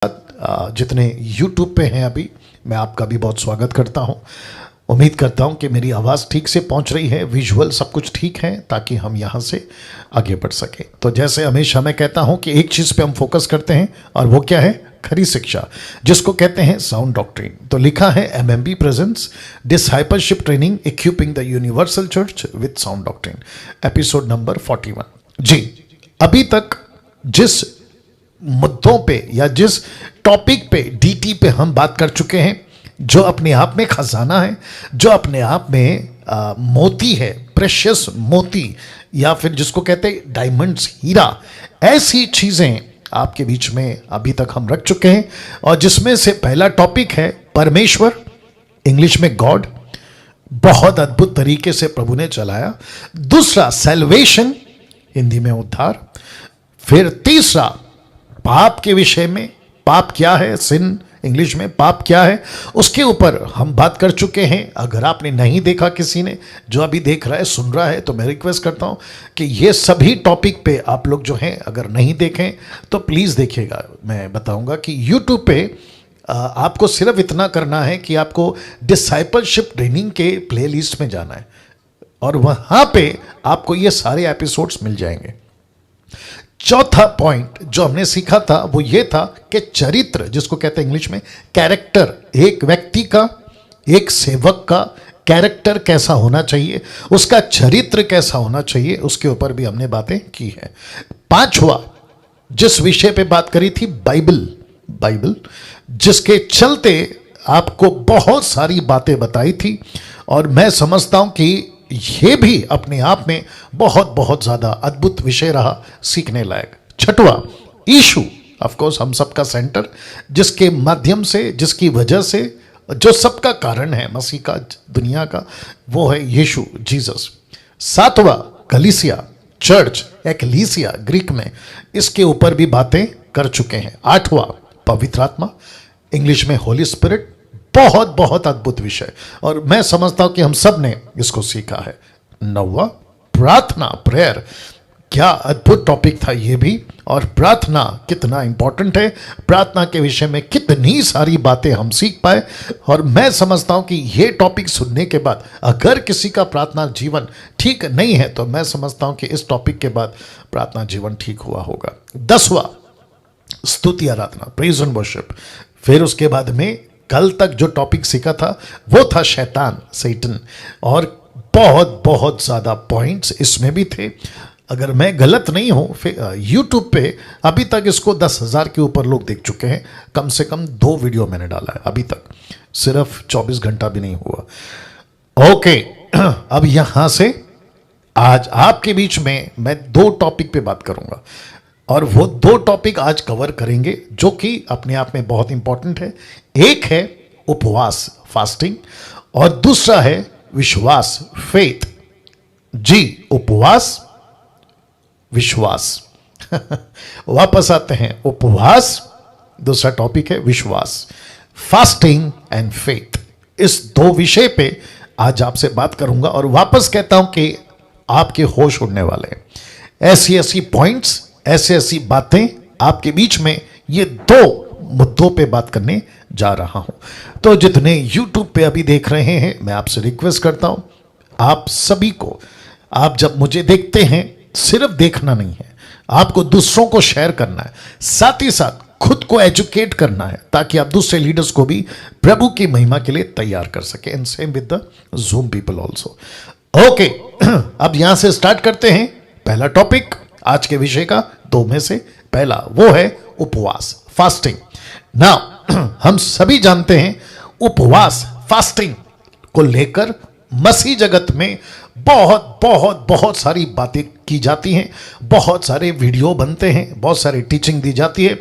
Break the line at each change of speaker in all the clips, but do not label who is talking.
जितने YouTube पे हैं अभी, मैं आपका भी बहुत स्वागत करता हूं। उम्मीद करता हूं कि मेरी आवाज़ ठीक से पहुंच रही है, विजुअल सब कुछ ठीक है, ताकि हम यहां से आगे बढ़ सकें। तो जैसे हमेशा मैं कहता हूं कि एक चीज़ पे हम फोकस करते हैं, और वो क्या है? खरी शिक्षा, जिसको कहते हैं साउंड डॉक्ट्रिन। तो लिखा है MMB presents discipleship training equipping the universal church with sound doctrine, episode number 41। जी, अभी तक जिस मुद्दों पे या जिस टॉपिक पे DT पे हम बात कर चुके हैं, जो अपने आप में खजाना है, जो अपने आप में मोती है, प्रेशियस मोती, या फिर जिसको कहते हैं डायमंड्स, हीरा, ऐसी चीजें आपके बीच में अभी तक हम रख चुके हैं। और जिसमें से पहला टॉपिक है परमेश्वर, इंग्लिश में गॉड, बहुत अद्भुत तरीके से प्रभु ने चलाया। दूसरा सैल्वेशन, हिंदी में उद्धार। फिर तीसरा पाप के विषय में, पाप क्या है, सिन इंग्लिश में, पाप क्या है, उसके ऊपर हम बात कर चुके हैं। अगर आपने नहीं देखा, किसी ने जो अभी देख रहा है, सुन रहा है, तो मैं रिक्वेस्ट करता हूं कि ये सभी टॉपिक पे आप लोग जो हैं अगर नहीं देखें तो प्लीज़ देखिएगा। मैं बताऊंगा कि यूट्यूब पे आपको सिर्फ इतना करना है कि आपको डिसाइपलशिप ट्रेनिंग के प्लेलिस्ट में जाना है, और वहां पे आपको ये सारे एपिसोड्स मिल जाएंगे। चौथा पॉइंट जो हमने सीखा था वो ये था कि चरित्र, जिसको कहते हैं इंग्लिश में कैरेक्टर, एक व्यक्ति का, एक सेवक का कैरेक्टर कैसा होना चाहिए, उसका चरित्र कैसा होना चाहिए, उसके ऊपर भी हमने बातें की है। पांचवा जिस विषय पे बात करी थी, बाइबल, जिसके चलते आपको बहुत सारी बातें बताई थी, और मैं समझता हूं कि ये भी अपने आप में बहुत बहुत ज्यादा अद्भुत विषय रहा, सीखने लायक। छठवा यीशु, ऑफ कोर्स हम सबका सेंटर, जिसके माध्यम से, जिसकी वजह से, जो सबका कारण है मसीह का, दुनिया का, वो है यीशु, जीसस। सातवां कलीसिया, चर्च, एक्लीसिया ग्रीक में, इसके ऊपर भी बातें कर चुके हैं। आठवां पवित्र आत्मा, इंग्लिश में होली स्पिरिट, बहुत बहुत अद्भुत विषय, और मैं समझता हूं कि हम सब ने इसको सीखा है। नौवां प्रार्थना, प्रेयर, क्या अद्भुत टॉपिक था ये भी, और प्रार्थना कितना इंपॉर्टेंट है, प्रार्थना के विषय में कितनी सारी बातें हम सीख पाए। और मैं समझता हूं कि ये टॉपिक सुनने के बाद अगर किसी का प्रार्थना जीवन ठीक नहीं है, तो मैं समझता हूं कि इस टॉपिक के बाद प्रार्थना जीवन ठीक हुआ होगा। 10वां स्तुति आराधना, प्रेज एंड वर्शिप। फिर उसके बाद में कल तक जो टॉपिक सीखा था वो था शैतान, सैटन, और बहुत बहुत ज़्यादा पॉइंट्स इसमें भी थे। अगर मैं गलत नहीं हूं, फिर यूट्यूब पे अभी तक इसको 10,000 के ऊपर लोग देख चुके हैं। कम से कम 2 वीडियो मैंने डाला है अभी तक, सिर्फ 24 घंटा भी नहीं हुआ। ओके, अब यहां से आज आपके बीच में मैं 2 टॉपिक पे बात करूंगा, और वो 2 टॉपिक आज कवर करेंगे जो कि अपने आप में बहुत इंपॉर्टेंट है। एक है उपवास, फास्टिंग, और दूसरा है विश्वास, फेथ। जी, उपवास, विश्वास। वापस आते हैं, उपवास, दूसरा टॉपिक है विश्वास, फास्टिंग एंड फेथ। इस 2 विषय पे आज आपसे बात करूंगा, और वापस कहता हूं कि आपके होश उड़ने वाले हैं। ऐसी ऐसी पॉइंट्स, ऐसी ऐसी बातें आपके बीच में, ये 2 मुद्दों पे बात करने जा रहा हूं। तो जितने YouTube पे अभी देख रहे हैं, मैं आपसे रिक्वेस्ट करता हूं, आप सभी को, आप जब मुझे देखते हैं, सिर्फ देखना नहीं है, आपको दूसरों को शेयर करना है, साथ ही साथ खुद को एजुकेट करना है, ताकि आप दूसरे लीडर्स को भी प्रभु की महिमा के लिए तैयार कर सके। And same with the Zoom people also. Okay, अब यहां से स्टार्ट करते हैं। पहला टॉपिक आज के विषय का 2 में से पहला, वो है उपवास, फास्टिंग। नाउ हम सभी जानते हैं उपवास, फास्टिंग को लेकर मसीह जगत में बहुत बहुत बहुत सारी बातें की जाती हैं, बहुत सारे वीडियो बनते हैं, बहुत सारी टीचिंग दी जाती है,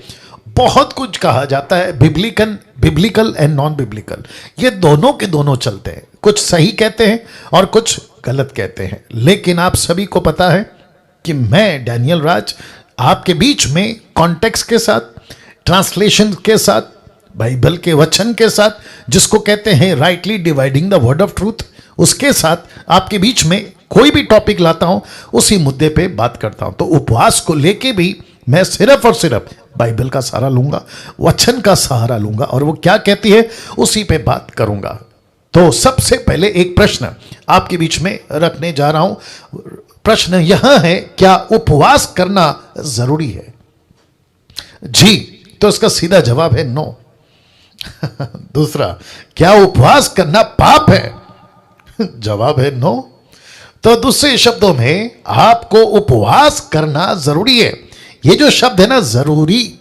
बहुत कुछ कहा जाता है, बिब्लिकल एंड नॉन बिब्लिकल, ये दोनों के दोनों चलते हैं। कुछ सही कहते हैं और कुछ गलत कहते हैं, लेकिन आप सभी को पता है कि मैं डैनियल राज आपके बीच में कॉन्टेक्स्ट के साथ, ट्रांसलेशन के साथ, बाइबल के वचन के साथ, जिसको कहते हैं rightly dividing the word of truth, उसके साथ आपके बीच में कोई भी टॉपिक लाता हूं, उसी मुद्दे पे बात करता हूं। तो उपवास को लेके भी मैं सिर्फ और सिर्फ बाइबल का सहारा लूंगा, वचन का सहारा लूंगा और वो क्या कहती है उसी पे बात करूंगा। तो सबसे पहले एक प्रश्न आपके बीच में रखने जा रहा हूं। प्रश्न यह है, क्या उपवास करना जरूरी है? जी, तो इसका सीधा जवाब है नो। दूसरा, क्या उपवास करना पाप है? जवाब है नो। तो दूसरे शब्दों में आपको उपवास करना जरूरी है। ये जो शब्द है ना जरूरी,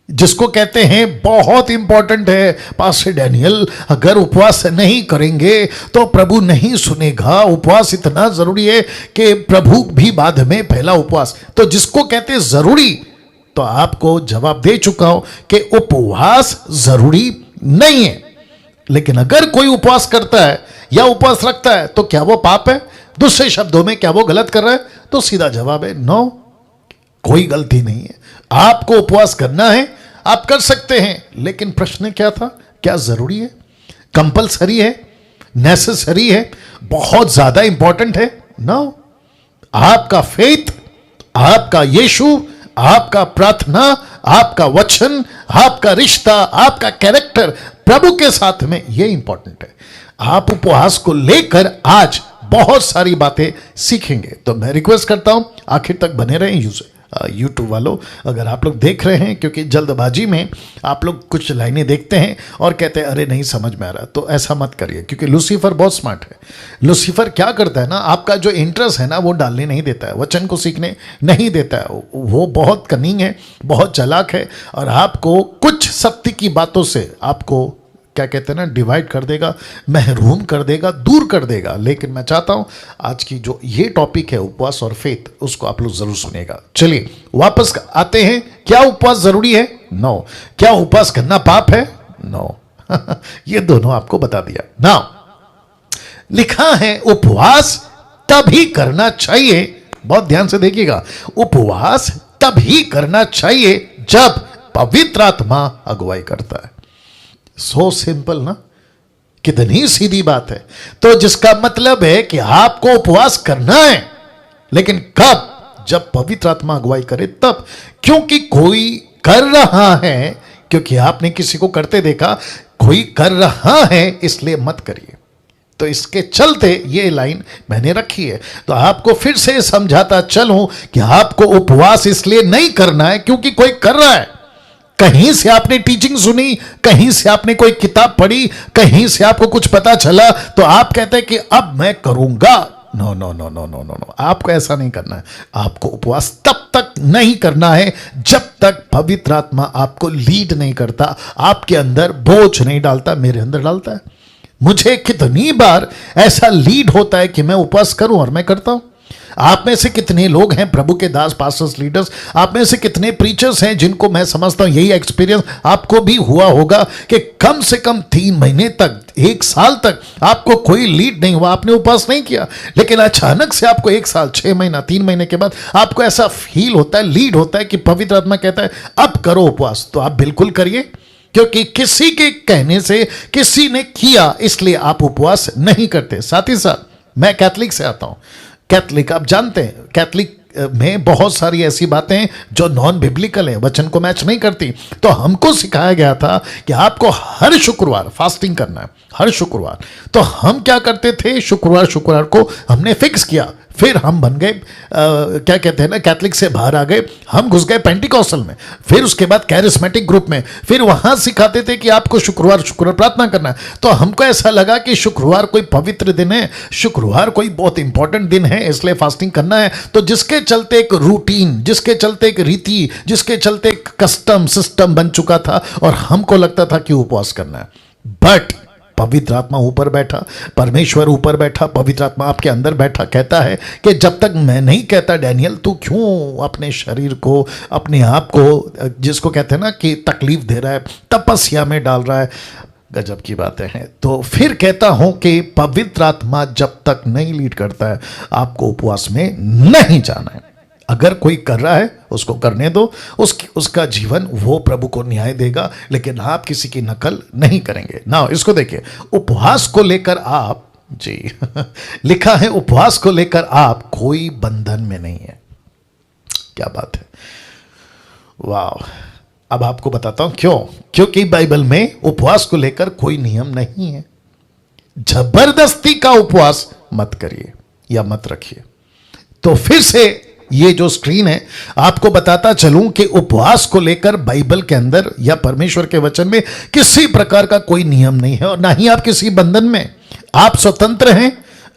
जिसको कहते हैं बहुत इंपॉर्टेंट है। पास्टर डैनियल, अगर उपवास नहीं करेंगे तो प्रभु नहीं सुनेगा। उपवास इतना जरूरी है कि प्रभु भी बाद में पहला उपवास। तो जिसको कहते हैं जरूरी, तो आपको जवाब दे चुका हूं कि उपवास जरूरी नहीं है। लेकिन अगर कोई उपवास करता है या उपवास रखता है तो क्या वो पाप है? दूसरे शब्दों में क्या वो गलत कर रहा है? तो सीधा जवाब है नो, कोई गलती नहीं है। आपको उपवास करना है, आप कर सकते हैं, लेकिन प्रश्न क्या था? क्या जरूरी है, कंपलसरी है, नेसेसरी है, बहुत ज्यादा इंपॉर्टेंट है? नो। आपका फेथ, आपका यीशु, आपका प्रार्थना, आपका वचन, आपका रिश्ता, आपका कैरेक्टर प्रभु के साथ में, यह इंपॉर्टेंट है। आप उपवास को लेकर आज बहुत सारी बातें सीखेंगे। तो मैं रिक्वेस्ट करता हूं आखिर तक बने रहें यूट्यूब वालों। अगर आप लोग देख रहे हैं, क्योंकि जल्दबाजी में आप लोग कुछ लाइनें देखते हैं और कहते हैं अरे नहीं समझ में आ रहा, तो ऐसा मत करिए, क्योंकि लूसीफर बहुत स्मार्ट है। लूसीफर क्या करता है ना, आपका जो इंटरेस्ट है ना वो डालने नहीं देता है, वचन को सीखने नहीं देता है। वो बहुत कनिंग है, बहुत चालाक है और आपको कुछ सत्य की बातों से आपको क्या कहते हैं ना डिवाइड कर देगा, महरूम कर देगा, दूर कर देगा। लेकिन मैं चाहता हूं आज की जो ये टॉपिक है उपवास और फेथ, उसको आप लोग जरूर सुनेगा। चलिए वापस आते हैं। क्या उपवास जरूरी है? नो। क्या उपवास करना पाप है? नो। ये दोनों आपको बता दिया ना। लिखा है उपवास तभी करना चाहिए, बहुत ध्यान से देखिएगा, उपवास तभी करना चाहिए जब पवित्र आत्मा अगुवाई करता है। सो सिंपल ना, कितनी सीधी बात है। तो जिसका मतलब है कि आपको उपवास करना है, लेकिन कब? जब पवित्र आत्मा अगुवाई करे तब। क्योंकि कोई कर रहा है, क्योंकि आपने किसी को करते देखा, कोई कर रहा है इसलिए मत करिए। तो इसके चलते ये लाइन मैंने रखी है। तो आपको फिर से समझाता चलूं कि आपको उपवास इसलिए नहीं करना है क्योंकि कोई कर रहा है। कहीं से आपने टीचिंग सुनी, कहीं से आपने कोई किताब पढ़ी, कहीं से आपको कुछ पता चला, तो आप कहते हैं कि अब मैं करूंगा। No no no no no no no, आपको ऐसा नहीं करना है। आपको उपवास तब तक नहीं करना है जब तक पवित्र आत्मा आपको लीड नहीं करता, आपके अंदर बोझ नहीं डालता। मेरे अंदर डालता है। मुझे कितनी बार ऐसा लीड होता है कि मैं उपवास करूं और मैं करता हूं। आप में से कितने लोग हैं प्रभु के दास, पास्टर्स, लीडर्स, आप में से कितने प्रीचर्स हैं जिनको मैं समझता हूं यही एक्सपीरियंस आपको भी हुआ होगा कि कम से कम 3 महीने तक, 1 साल तक आपको कोई लीड नहीं हुआ, आपने उपवास नहीं किया, लेकिन अचानक से आपको 1 साल, 6 महीना, 3 महीने के बाद आपको ऐसा फील होता है, लीड होता है कि पवित्र आत्मा कहता है अब करो उपवास। तो आप बिल्कुल करिए, क्योंकि किसी के कहने से, किसी ने किया इसलिए आप उपवास नहीं करते। साथ ही साथ मैं कैथलिक से आता हूं। कैथलिक, आप जानते हैं कैथलिक में बहुत सारी ऐसी बातें जो नॉन बिब्लिकल है, वचन को मैच नहीं करती। तो हमको सिखाया गया था कि आपको हर शुक्रवार फास्टिंग करना है, हर शुक्रवार। तो हम क्या करते थे, शुक्रवार को हमने फिक्स किया। फिर हम बन गए क्या कहते हैं ना, कैथलिक से बाहर आ गए, हम घुस गए पेंटिकॉस्टल में, फिर उसके बाद कैरिस्मेटिक ग्रुप में। फिर वहां सिखाते थे कि आपको शुक्रवार प्रार्थना करना है। तो हमको ऐसा लगा कि शुक्रवार कोई पवित्र दिन है, शुक्रवार कोई बहुत इंपॉर्टेंट दिन है, इसलिए फास्टिंग करना है। तो जिसके चलते एक रूटीन, जिसके चलते एक रीति, जिसके चलते एक कस्टम सिस्टम बन चुका था और हमको लगता था कि उपवास करना है। बट पवित्र आत्मा ऊपर बैठा, परमेश्वर ऊपर बैठा, पवित्र आत्मा आपके अंदर बैठा, कहता है कि जब तक मैं नहीं कहता डैनियल तू क्यों अपने शरीर को, अपने आप को, जिसको कहते हैं ना कि तकलीफ दे रहा है, तपस्या में डाल रहा है। गजब की बातें हैं। तो फिर कहता हूं कि पवित्र आत्मा जब तक नहीं लीड करता है आपको उपवास में नहीं जाना है। अगर कोई कर रहा है उसको करने दो, उसका जीवन वो प्रभु को न्याय देगा, लेकिन आप किसी की नकल नहीं करेंगे ना। इसको देखिए, उपवास को लेकर आप जी लिखा है उपवास को लेकर आप कोई बंधन में नहीं है। क्या बात है। वाह। अब आपको बताता हूं क्यों। क्योंकि बाइबल में उपवास को लेकर कोई नियम नहीं है। जबरदस्ती का उपवास मत करिए या मत रखिए। तो फिर से ये जो स्क्रीन है, आपको बताता चलूं कि उपवास को लेकर बाइबल के अंदर या परमेश्वर के वचन में किसी प्रकार का कोई नियम नहीं है, और ना ही आप किसी बंधन में। आप स्वतंत्र हैं,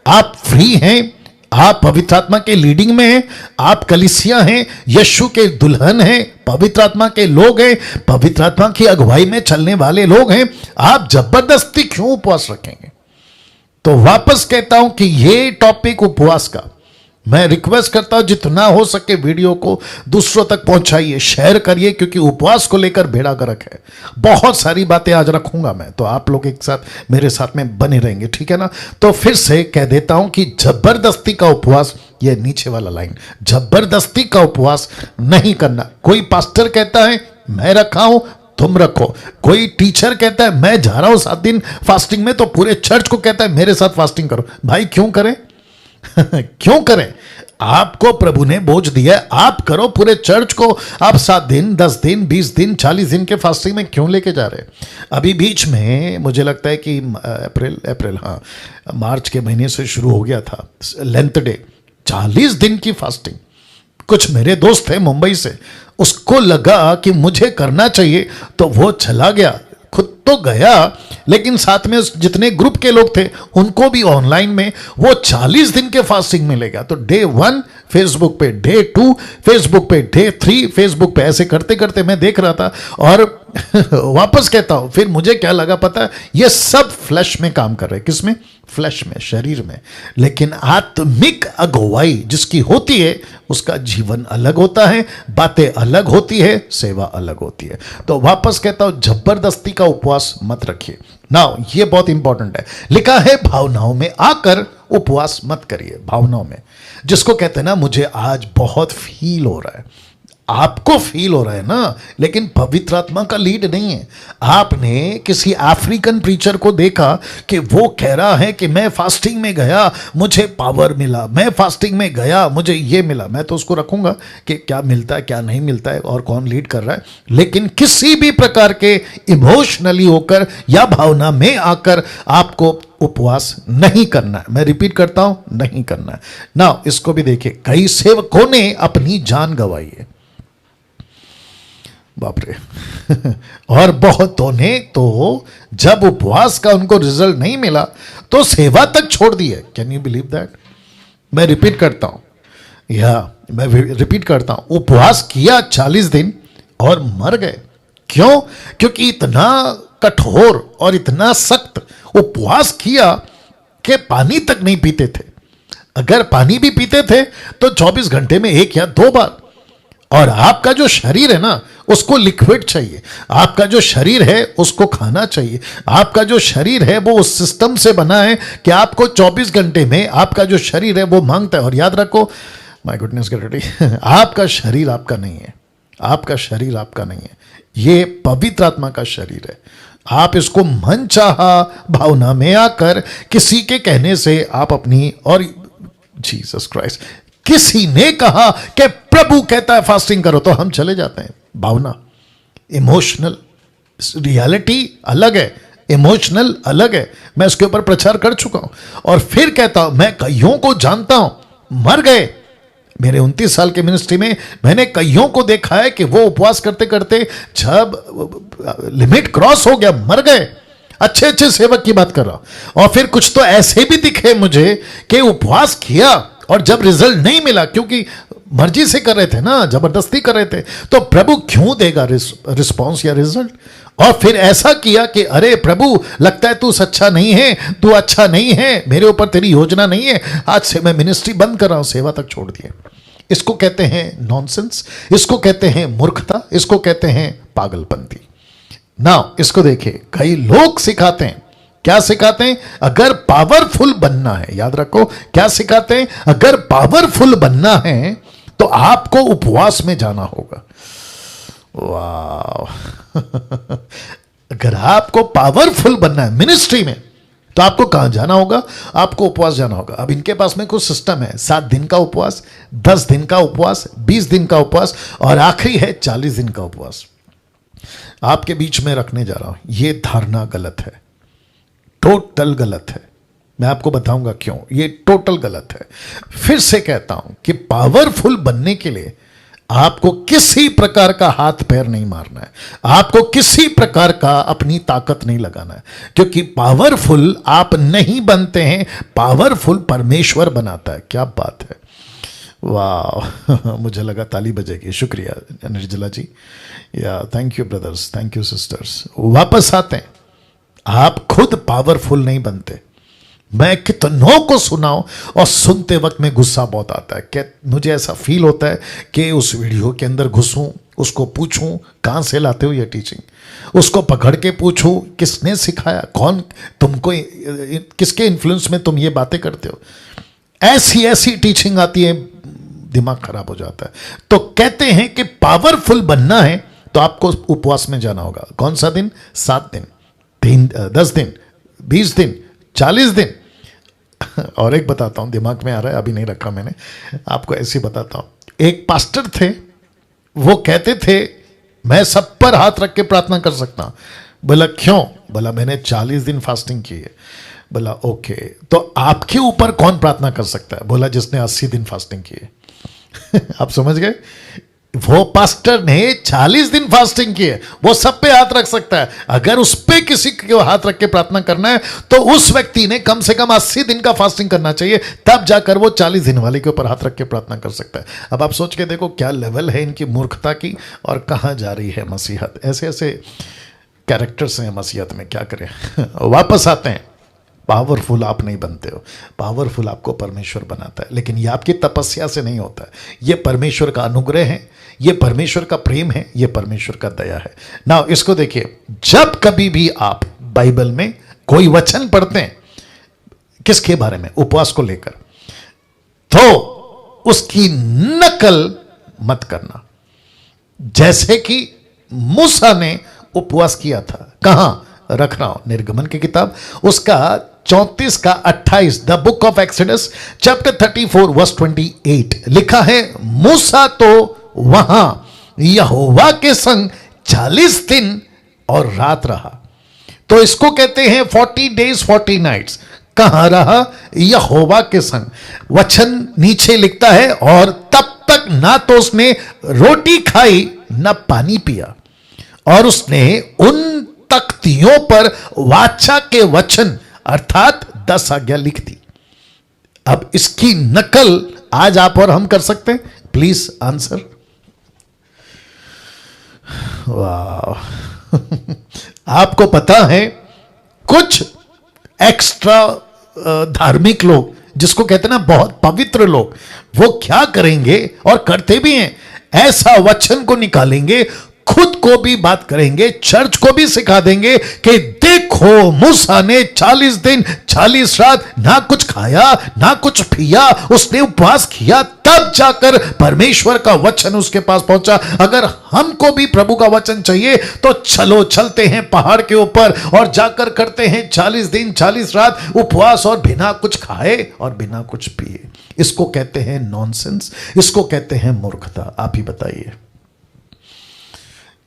आप फ्री हैं, आप पवित्र आत्मा के लीडिंग में हैं, आप कलीसिया हैं, यीशु के दुल्हन हैं, पवित्र आत्मा के लोग हैं, पवित्र आत्मा की अगुवाई में चलने वाले लोग हैं। आप जबरदस्ती क्यों उपवास रखेंगे? तो वापस कहता हूं कि ये टॉपिक उपवास का, मैं रिक्वेस्ट करता हूं जितना हो सके वीडियो को दूसरों तक पहुंचाइए, शेयर करिए, क्योंकि उपवास को लेकर बेड़ा गर्क है। बहुत सारी बातें आज रखूंगा मैं, तो आप लोग एक साथ मेरे साथ में बने रहेंगे, ठीक है ना। तो फिर से कह देता हूं कि जबरदस्ती का उपवास, ये नीचे वाला लाइन, जबरदस्ती का उपवास नहीं करना। कोई पास्टर कहता है मैं रखा हूं, तुम रखो। कोई टीचर कहता है मैं जा रहा हूं 7 दिन फास्टिंग में, तो पूरे चर्च को कहता है मेरे साथ फास्टिंग करो। भाई क्यों करें? क्यों करें? आपको प्रभु ने बोझ दिया है, आप करो। पूरे चर्च को आप 7 दिन, 10 दिन, 20 दिन, 40 दिन के फास्टिंग में क्यों लेके जा रहे हैं? अभी बीच में मुझे लगता है कि अप्रैल मार्च के महीने से शुरू हो गया था लेंथ डे, 40 दिन की फास्टिंग। कुछ मेरे दोस्त थे मुंबई से, उसको लगा कि मुझे करना चाहिए, तो वो चला गया। खुद तो गया, लेकिन साथ में जितने ग्रुप के लोग थे उनको भी ऑनलाइन में वो 40 दिन के फास्टिंग में ले गया। तो डे 1 फेसबुक पे, डे 2 फेसबुक पे, डे 3 फेसबुक पे, ऐसे करते करते मैं देख रहा था। और वापस कहता हूं, फिर मुझे क्या लगा पता है? ये सब फ्लैश में काम कर रहे हैं। किस में? फ्लैश में, शरीर में। लेकिन आत्मिक अगुवाई जिसकी होती है उसका जीवन अलग होता है, बातें अलग होती है, सेवा अलग होती है। तो वापस कहता हूं, जबरदस्ती का उपवास मत रखिए। नाउ ये बहुत इंपॉर्टेंट है, लिखा है भावनाओं में आकर उपवास मत करिए। भावनाओं में, जिसको कहते हैं ना मुझे आज बहुत फील हो रहा है, आपको फील हो रहा है ना, लेकिन पवित्र आत्मा का लीड नहीं है। आपने किसी अफ्रीकन प्रीचर को देखा कि वो कह रहा है कि मैं फास्टिंग में गया, मुझे पावर मिला, मैं फास्टिंग में गया, मुझे ये मिला। मैं तो उसको रखूंगा कि क्या मिलता है, क्या नहीं मिलता है, और कौन लीड कर रहा है। लेकिन किसी भी प्रकार के इमोशनली होकर या भावना में आकर आपको उपवास नहीं करना है। मैं रिपीट करता हूं, नहीं करना है ना। इसको भी देखिए, कई सेवकों ने अपनी जान गंवाई है, बाप रे। और बहुतों ने तो जब उपवास का उनको रिजल्ट नहीं मिला तो सेवा तक छोड़ दी है। Can you believe that? मैं रिपीट करता हूं, मैं रिपीट करता हूं, उपवास किया 40 दिन और मर गए। क्यों? क्योंकि इतना कठोर और इतना सख्त उपवास किया कि पानी तक नहीं पीते थे। अगर पानी भी पीते थे तो 24 घंटे में 1 या 2 बार। और आपका जो शरीर है ना, उसको लिक्विड चाहिए। आपका जो शरीर है उसको खाना चाहिए। आपका जो शरीर है वो उस सिस्टम से बना है कि आपको 24 घंटे में आपका जो शरीर है वो मांगता है। और याद रखो, माय गुडनेस गेट रेडी, आपका शरीर आपका नहीं है, आपका शरीर आपका नहीं है, ये पवित्र आत्मा का शरीर है। आप इसको मन चाहा भावना में आकर किसी के कहने से आप अपनी, और जीसस क्राइस्ट, किसी ने कहा कि प्रभु कहता है फास्टिंग करो, तो हम चले जाते हैं। भावना, इमोशनल, रियलिटी अलग है, इमोशनल अलग है। मैं इसके ऊपर प्रचार कर चुका हूं। और फिर कहता हूं, मैं कईयों को जानता हूं, मर गए। मेरे 29 साल के मिनिस्ट्री में मैंने कईयों को देखा है कि वो उपवास करते करते जब लिमिट क्रॉस हो गया, मर गए। अच्छे अच्छे सेवक की बात कर रहा हूं। और फिर कुछ तो ऐसे भी दिखे मुझे कि उपवास किया और जब रिजल्ट नहीं मिला, क्योंकि मर्जी से कर रहे थे ना, जबरदस्ती कर रहे थे, तो प्रभु क्यों देगा रिस्पॉन्स या रिजल्ट? और फिर ऐसा किया कि अरे प्रभु, लगता है तू सच्चा नहीं है, तू अच्छा नहीं है, मेरे ऊपर तेरी योजना नहीं है, आज से मैं मिनिस्ट्री बंद कर रहा हूं, सेवा तक छोड़ दिए। इसको कहते हैं नॉनसेंस, इसको कहते हैं मूर्खता, इसको कहते हैं पागलपंती। नाउ इसको देखिए, कई लोग सिखाते हैं, क्या सिखाते हैं? अगर पावरफुल बनना है, याद रखो क्या सिखाते हैं? अगर पावरफुल बनना है तो आपको उपवास में जाना होगा। वाह। अगर आपको पावरफुल बनना है मिनिस्ट्री में, तो आपको कहां जाना होगा? आपको उपवास जाना होगा। अब इनके पास में कुछ सिस्टम है, 7 दिन का उपवास, 10 दिन का उपवास, 20 दिन का उपवास और आखिरी है 40 दिन का उपवास। आपके बीच में रखने जा रहा हूं, यह धारणा गलत है, टोटल गलत है। मैं आपको बताऊंगा क्यों ये टोटल गलत है। फिर से कहता हूं कि पावरफुल बनने के लिए आपको किसी प्रकार का हाथ पैर नहीं मारना है, आपको किसी प्रकार का अपनी ताकत नहीं लगाना है, क्योंकि पावरफुल आप नहीं बनते हैं, पावरफुल परमेश्वर बनाता है। क्या बात है, वाह मुझे लगा ताली बजेगी। शुक्रिया निर्जला जी, या thank you brothers, thank you sisters. वापस आते हैं, आप खुद पावरफुल नहीं बनते। मैं कितनों को सुनाऊं और सुनते वक्त में गुस्सा बहुत आता है। क्या मुझे ऐसा फील होता है कि उस वीडियो के अंदर घुसूं, उसको पूछूं कहां से लाते हो ये टीचिंग, उसको पकड़ के पूछूं किसने सिखाया, कौन तुमको, किसके इन्फ्लुएंस में तुम ये बातें करते हो। ऐसी ऐसी टीचिंग आती है, दिमाग खराब हो जाता है। तो कहते हैं कि पावरफुल बनना है तो आपको उपवास में जाना होगा। कौन सा दिन? 7 दिन, 10 दिन, 20 दिन, 40 दिन। और एक बताता हूं, दिमाग में आ रहा है, अभी नहीं रखा मैंने, आपको ऐसे बताता हूं। एक पास्टर थे, वो कहते थे मैं सब पर हाथ रख के प्रार्थना कर सकता हूं। बोला क्यों? बोला मैंने 40 दिन फास्टिंग की है। बोला ओके, तो आपके ऊपर कौन प्रार्थना कर सकता है? बोला जिसने 80 दिन फास्टिंग की है। आप समझ गए? वो पास्टर ने 40 दिन फास्टिंग की है, वो सब पे हाथ रख सकता है। अगर उस पे किसी को हाथ रख के प्रार्थना करना है तो उस व्यक्ति ने कम से कम 80 दिन का फास्टिंग करना चाहिए, तब जाकर वो 40 दिन वाले के ऊपर हाथ रख के प्रार्थना कर सकता है। अब आप सोच के देखो क्या लेवल है इनकी मूर्खता की और कहां जा रही है मसीहत। ऐसे ऐसे कैरेक्टर्स हैं मसीहत में, क्या करें। वापस आते हैं, पावरफुल आप नहीं बनते हो, पावरफुल आपको परमेश्वर बनाता है। लेकिन ये आपकी तपस्या से नहीं होता है, ये परमेश्वर का अनुग्रह है, ये परमेश्वर का प्रेम है, ये परमेश्वर का दया है। ना इसको देखिए, जब कभी भी आप बाइबल में कोई वचन पढ़ते हैं किसके बारे में, उपवास को लेकर, तो उसकी नकल मत करना। जैसे कि मूसा ने उपवास किया था, कहां रख रहा हूं, निर्गमन की किताब उसका 34 का 28, the book of Exodus chapter 34 verse 28 लिखा है, मूसा तो वहां यहोवा के संग 40 दिन और रात रहा। तो इसको कहते हैं 40 days 40 nights। कहां रहा? यहोवा के संग। वचन नीचे लिखता है, और तब तक ना तो उसने रोटी खाई ना पानी पिया, और उसने उन तख्तियों पर वाचा के वचन अर्थात 10 आज्ञा लिख दी। अब इसकी नकल आज आप और हम कर सकते हैं? Please answer. वाह आपको पता है कुछ एक्स्ट्रा धार्मिक लोग, जिसको कहते हैं ना बहुत पवित्र लोग, वो क्या करेंगे और करते भी हैं, ऐसा वचन को निकालेंगे, खुद को भी बात करेंगे, चर्च को भी सिखा देंगे कि देखो मूसा ने 40 दिन 40 रात ना कुछ खाया ना कुछ पिया, उसने उपवास किया, तब जाकर परमेश्वर का वचन उसके पास पहुंचा। अगर हमको भी प्रभु का वचन चाहिए तो चलो चलते हैं पहाड़ के ऊपर और जाकर करते हैं 40 दिन 40 रात उपवास और बिना कुछ खाए और बिना कुछ पिए। इसको कहते हैं नॉनसेंस, इसको कहते हैं मूर्खता। आप ही बताइए,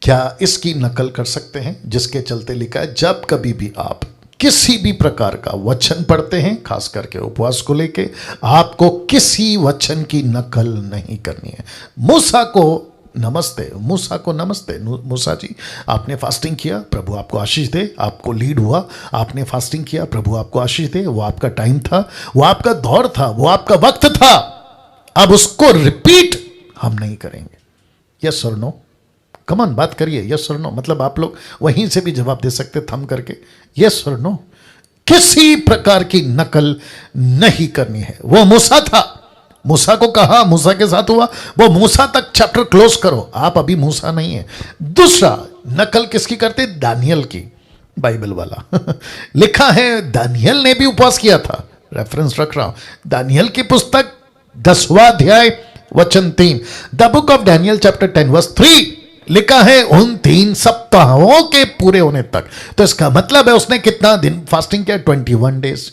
क्या इसकी नकल कर सकते हैं? जिसके चलते लिखा है, जब कभी भी आप किसी भी प्रकार का वचन पढ़ते हैं, खास करके उपवास को लेके, आपको किसी वचन की नकल नहीं करनी है। मूसा को नमस्ते, मूसा को नमस्ते, मूसा जी आपने फास्टिंग किया, प्रभु आपको आशीष दे, आपको लीड हुआ, आपने फास्टिंग किया, प्रभु आपको आशीष दे, वो आपका टाइम था, वो आपका दौर था, वो आपका वक्त था। अब उसको रिपीट हम नहीं करेंगे। यस और नो? कम ऑन बात करिए, यस और नो। मतलब आप लोग वहीं से भी जवाब दे सकते थम करके, यस और नो। किसी प्रकार की नकल नहीं करनी है। वो मूसा था, मूसा को कहा, मूसा के साथ हुआ, वो मूसा तक चैप्टर क्लोज करो। आप अभी मूसा नहीं है। दूसरा, नकल किसकी करते? दानियल की। बाइबल वाला लिखा है दानियल ने भी उपवास किया था, रेफरेंस रख रहा हूं, दानियल की पुस्तक 10वां अध्याय वचन 3, the book of Daniel chapter 10 verse 3 लिखा है उन 3 सप्ताहों के पूरे होने तक। तो इसका मतलब है उसने कितना दिन फास्टिंग किया? 21 डेज।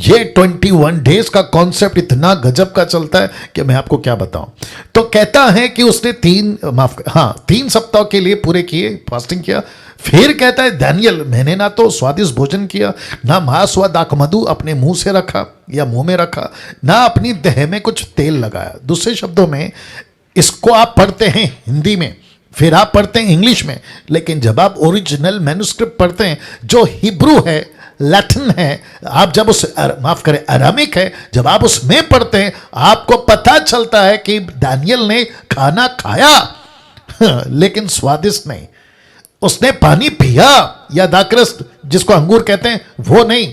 ये 21 डेज का कॉन्सेप्ट इतना गजब का चलता है कि मैं आपको क्या बताऊं। तो कहता है कि उसने 3 सप्ताह के लिए पूरे किए, फास्टिंग किया। फिर कहता है दानियल, मैंने ना तो स्वादिष्ट भोजन किया, ना मांस व दाखमधु अपने मुंह से रखा या मुंह में रखा, ना अपनी देह में कुछ तेल लगाया। दूसरे शब्दों में, इसको आप पढ़ते हैं हिंदी में, फिर आप पढ़ते हैं इंग्लिश में, लेकिन जब आप ओरिजिनल मैन्युस्क्रिप्ट पढ़ते हैं जो हिब्रू है, लैटिन है, आप जब उस माफ करें अरामिक है, जब आप उसमें पढ़ते हैं आपको पता चलता है कि दानियल ने खाना खाया लेकिन स्वादिष्ट नहीं। उसने पानी पिया या दाकरस जिसको अंगूर कहते हैं वो नहीं।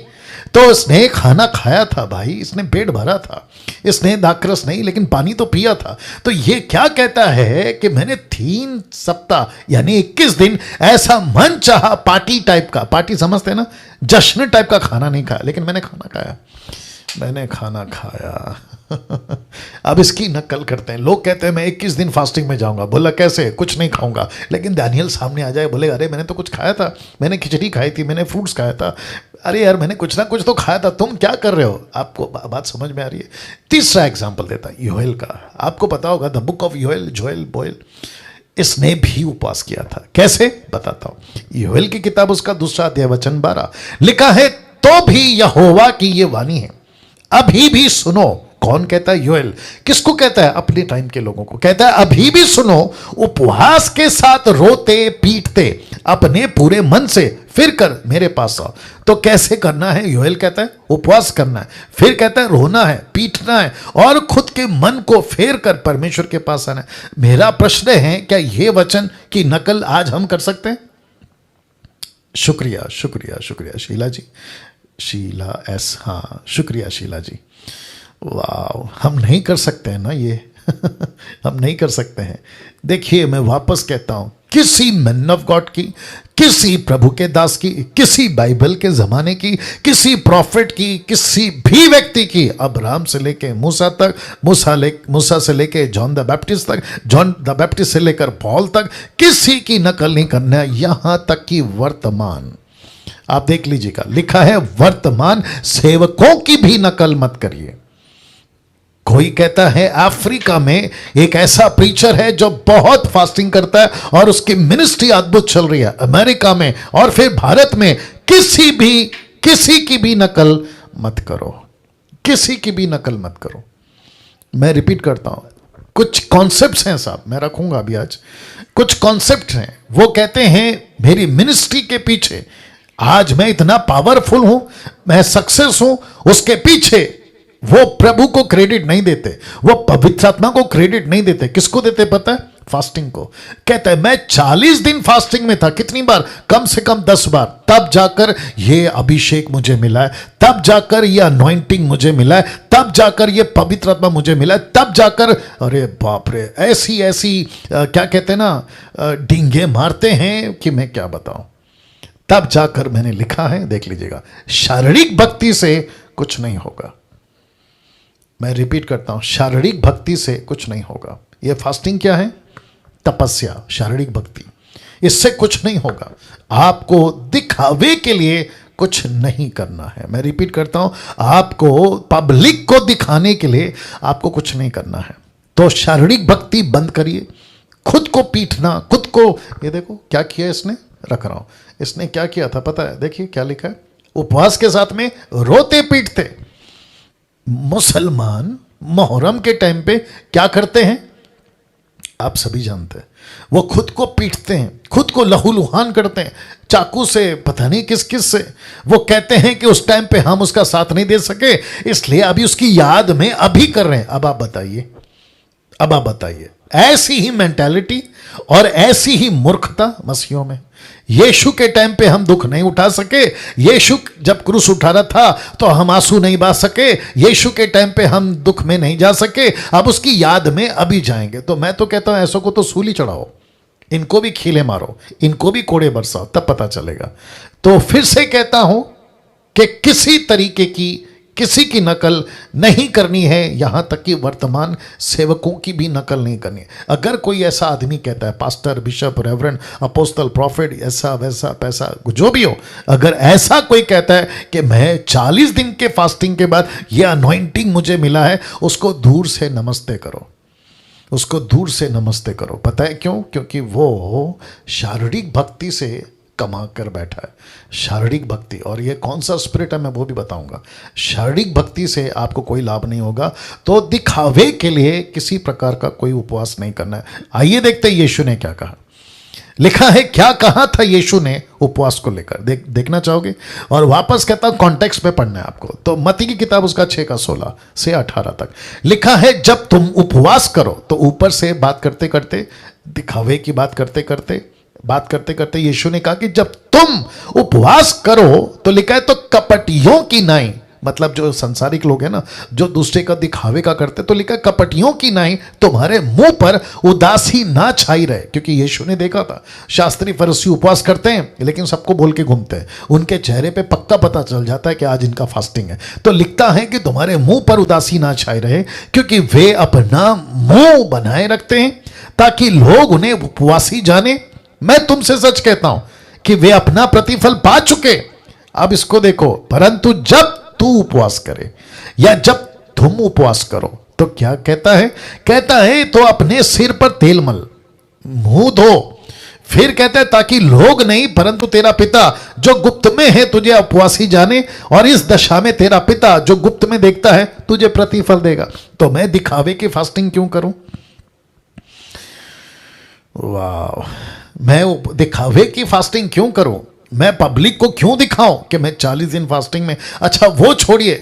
तो इसने खाना खाया था भाई, इसने पेट भरा था, इसने दाकरस नहीं लेकिन पानी तो पिया था। तो ये क्या कहता है कि मैंने 3 सप्ताह यानी 21 दिन ऐसा मन चाहा पार्टी टाइप का, पार्टी समझते हैं ना, जश्न टाइप का खाना नहीं खाया, लेकिन मैंने खाना खाया, मैंने खाना खाया। अब इसकी नकल करते हैं लोग, कहते हैं मैं 21 दिन फास्टिंग में जाऊंगा। बोला कैसे? कुछ नहीं खाऊंगा। लेकिन दानियल सामने आ जाए, बोले अरे मैंने तो कुछ खाया था, मैंने खिचड़ी खाई थी, मैंने फ्रूट्स खाया था, अरे यार मैंने कुछ ना कुछ तो खाया था, तुम क्या कर रहे हो? आपको बात समझ में आ रही है? तीसरा एग्जाम्पल देता है योएल का। आपको पता होगा the book of Yoel, Joel बोएल, इसने भी उपवास किया था। कैसे? बताता हूं। योएल की किताब उसका 2 अध्याय वचन 12 लिखा है, तो भी यहोवा की ये वाणी है, अभी भी सुनो। कौन कहता है? योएल। किसको कहता है? अपने टाइम के लोगों को कहता है, अभी भी सुनो, उपवास के साथ रोते पीटते अपने पूरे मन से फिर कर मेरे पास आओ। तो कैसे करना है? योएल कहता है उपवास करना है, फिर कहता है रोना है, पीटना है और खुद के मन को फेर कर परमेश्वर के पास आना है। मेरा प्रश्न है, क्या यह वचन की नकल आज हम कर सकते हैं? शुक्रिया शुक्रिया शुक्रिया शीला जी, शीला एस, हाँ शुक्रिया शीला जी। वाह, हम नहीं कर सकते हैं ना ये हम नहीं कर सकते हैं। देखिए मैं वापस कहता हूं, किसी मैन ऑफ गॉड की, किसी प्रभु के दास की, किसी बाइबल के जमाने की, किसी प्रॉफिट की, किसी भी व्यक्ति की, अब्राहम से लेके मूसा तक, मूसा से लेके जॉन द बैप्टिस्ट तक, जॉन द बैप्टिस्ट से लेकर पॉल तक, किसी की नकल नहीं करना है। यहां तक कि वर्तमान, आप देख लीजिएगा, लिखा है वर्तमान सेवकों की भी नकल मत करिए। कोई कहता है अफ्रीका में एक ऐसा प्रीचर है जो बहुत फास्टिंग करता है और उसकी मिनिस्ट्री अद्भुत चल रही है। अमेरिका में और फिर भारत में किसी की भी नकल मत करो, किसी की भी नकल मत करो। मैं रिपीट करता हूं, कुछ कॉन्सेप्ट्स हैं साहब, मैं रखूंगा अभी आज, कुछ कॉन्सेप्ट हैं। वो कहते हैं मेरी मिनिस्ट्री के पीछे आज मैं इतना पावरफुल हूं, मैं सक्सेस हूं, उसके पीछे वो प्रभु को क्रेडिट नहीं देते, वो पवित्र आत्मा को क्रेडिट नहीं देते। किसको देते पता है? फास्टिंग को। कहता है मैं 40 दिन फास्टिंग में था, कितनी बार? कम से कम 10 बार। तब जाकर ये अभिषेक मुझे मिला है, तब जाकर ये अनॉइंटिंग मुझे मिला है, तब जाकर ये पवित्र आत्मा मुझे मिला है, तब जाकर, अरे बाप रे, ऐसी क्या कहते हैं ना, डींगे मारते हैं कि मैं क्या बताऊं। तब जाकर मैंने लिखा है, देख लीजिएगा, शारीरिक भक्ति से कुछ नहीं होगा। मैं रिपीट करता हूं, शारीरिक भक्ति से कुछ नहीं होगा। यह फास्टिंग क्या है? तपस्या, शारीरिक भक्ति, इससे कुछ नहीं होगा। आपको दिखावे के लिए कुछ नहीं करना है। मैं रिपीट करता हूं, आपको पब्लिक को दिखाने के लिए आपको कुछ नहीं करना है। तो शारीरिक भक्ति बंद करिए, खुद को पीटना, खुद को, ये देखो क्या किया इसने, रख रहा हूं, इसने क्या किया था पता है? देखिए क्या लिखा है, उपवास के साथ में रोते पीटते। मुसलमान मोहर्रम के टाइम पे क्या करते हैं आप सभी जानते हैं, वो खुद को पीटते हैं, खुद को लहूलुहान करते हैं, चाकू से, पता नहीं किस किस से। वो कहते हैं कि उस टाइम पे हम उसका साथ नहीं दे सके, इसलिए अभी उसकी याद में अभी कर रहे हैं। अब आप बताइए, ऐसी ही मेंटालिटी और ऐसी ही मूर्खता मसीहों में। यीशु के टाइम पे हम दुख नहीं उठा सके, यीशु जब क्रूस उठा रहा था तो हम आंसू नहीं बहा सके, यीशु के टाइम पे हम दुख में नहीं जा सके, अब उसकी याद में अभी जाएंगे। तो मैं तो कहता हूं ऐसों को तो सूली चढ़ाओ, इनको भी खीले मारो, इनको भी कोड़े बरसाओ, तब पता चलेगा। तो फिर से कहता हूं कि किसी तरीके की किसी की नकल नहीं करनी है, यहां तक कि वर्तमान सेवकों की भी नकल नहीं करनी है। अगर कोई ऐसा आदमी कहता है, pastor, bishop, reverend, apostle, profit, ऐसा वैसा पैसा जो भी हो, अगर ऐसा कोई कहता है कि मैं 40 दिन के फास्टिंग के बाद ये अनॉइंटिंग मुझे मिला है, उसको दूर से नमस्ते करो, उसको दूर से नमस्ते करो। पता है क्यों? क्योंकि वो शारीरिक भक्ति से कमा कर बैठा है, शारीरिक भक्ति। और ये कौन सा स्पिरिट है मैं वो भी बताऊंगा। शारीरिक भक्ति से आपको कोई लाभ नहीं होगा, तो दिखावे के लिए किसी प्रकार का कोई उपवास नहीं करना है। आइए देखते हैं यीशु ने क्या कहा। लिखा है, क्या कहा था यीशु ने उपवास को लेकर, देखना चाहोगे? और वापस कहता हूं कॉन्टेक्स्ट में पढ़ना है आपको। तो मत्ती की किताब उसका 6:16 से 18 तक लिखा है, जब तुम उपवास करो, तो ऊपर से बात करते करते, दिखावे की बात करते करते यीशु ने कहा कि जब तुम उपवास करो, तो लिखा है तो कपटियों की नाई, मतलब जो संसारिक लोग हैं ना, जो दूसरे का दिखावे का करते, तो लिखा कपटियों की नाई तुम्हारे मुंह पर उदासी ना छाई रहे। क्योंकि यीशु ने देखा था शास्त्री फरीसी उपवास करते हैं लेकिन सबको बोल के घूमते हैं, उनके चेहरे पे पक्का पता चल जाता है कि आज इनका फास्टिंग है। तो लिखता है कि तुम्हारे मुंह पर उदासी ना छाई रहे, क्योंकि वे अपना मुंह बनाए रखते हैं ताकि लोग उन्हें उपवासी जाने। मैं तुमसे सच कहता हूं कि वे अपना प्रतिफल पा चुके। अब इसको देखो, परंतु जब तू उपवास करे या जब तुम उपवास करो, तो क्या कहता है? कहता है तो अपने सिर पर तेल मल, मुंह धो। फिर कहता है ताकि लोग नहीं परंतु तेरा पिता जो गुप्त में है तुझे उपवासी जाने, और इस दशा में तेरा पिता जो गुप्त में देखता है तुझे प्रतिफल देगा। तो मैं दिखावे की फास्टिंग क्यों करूं? वाह, मैं दिखावे की फास्टिंग क्यों करूं? मैं पब्लिक को क्यों दिखाऊं कि मैं 40 दिन फास्टिंग में? अच्छा वो छोड़िए,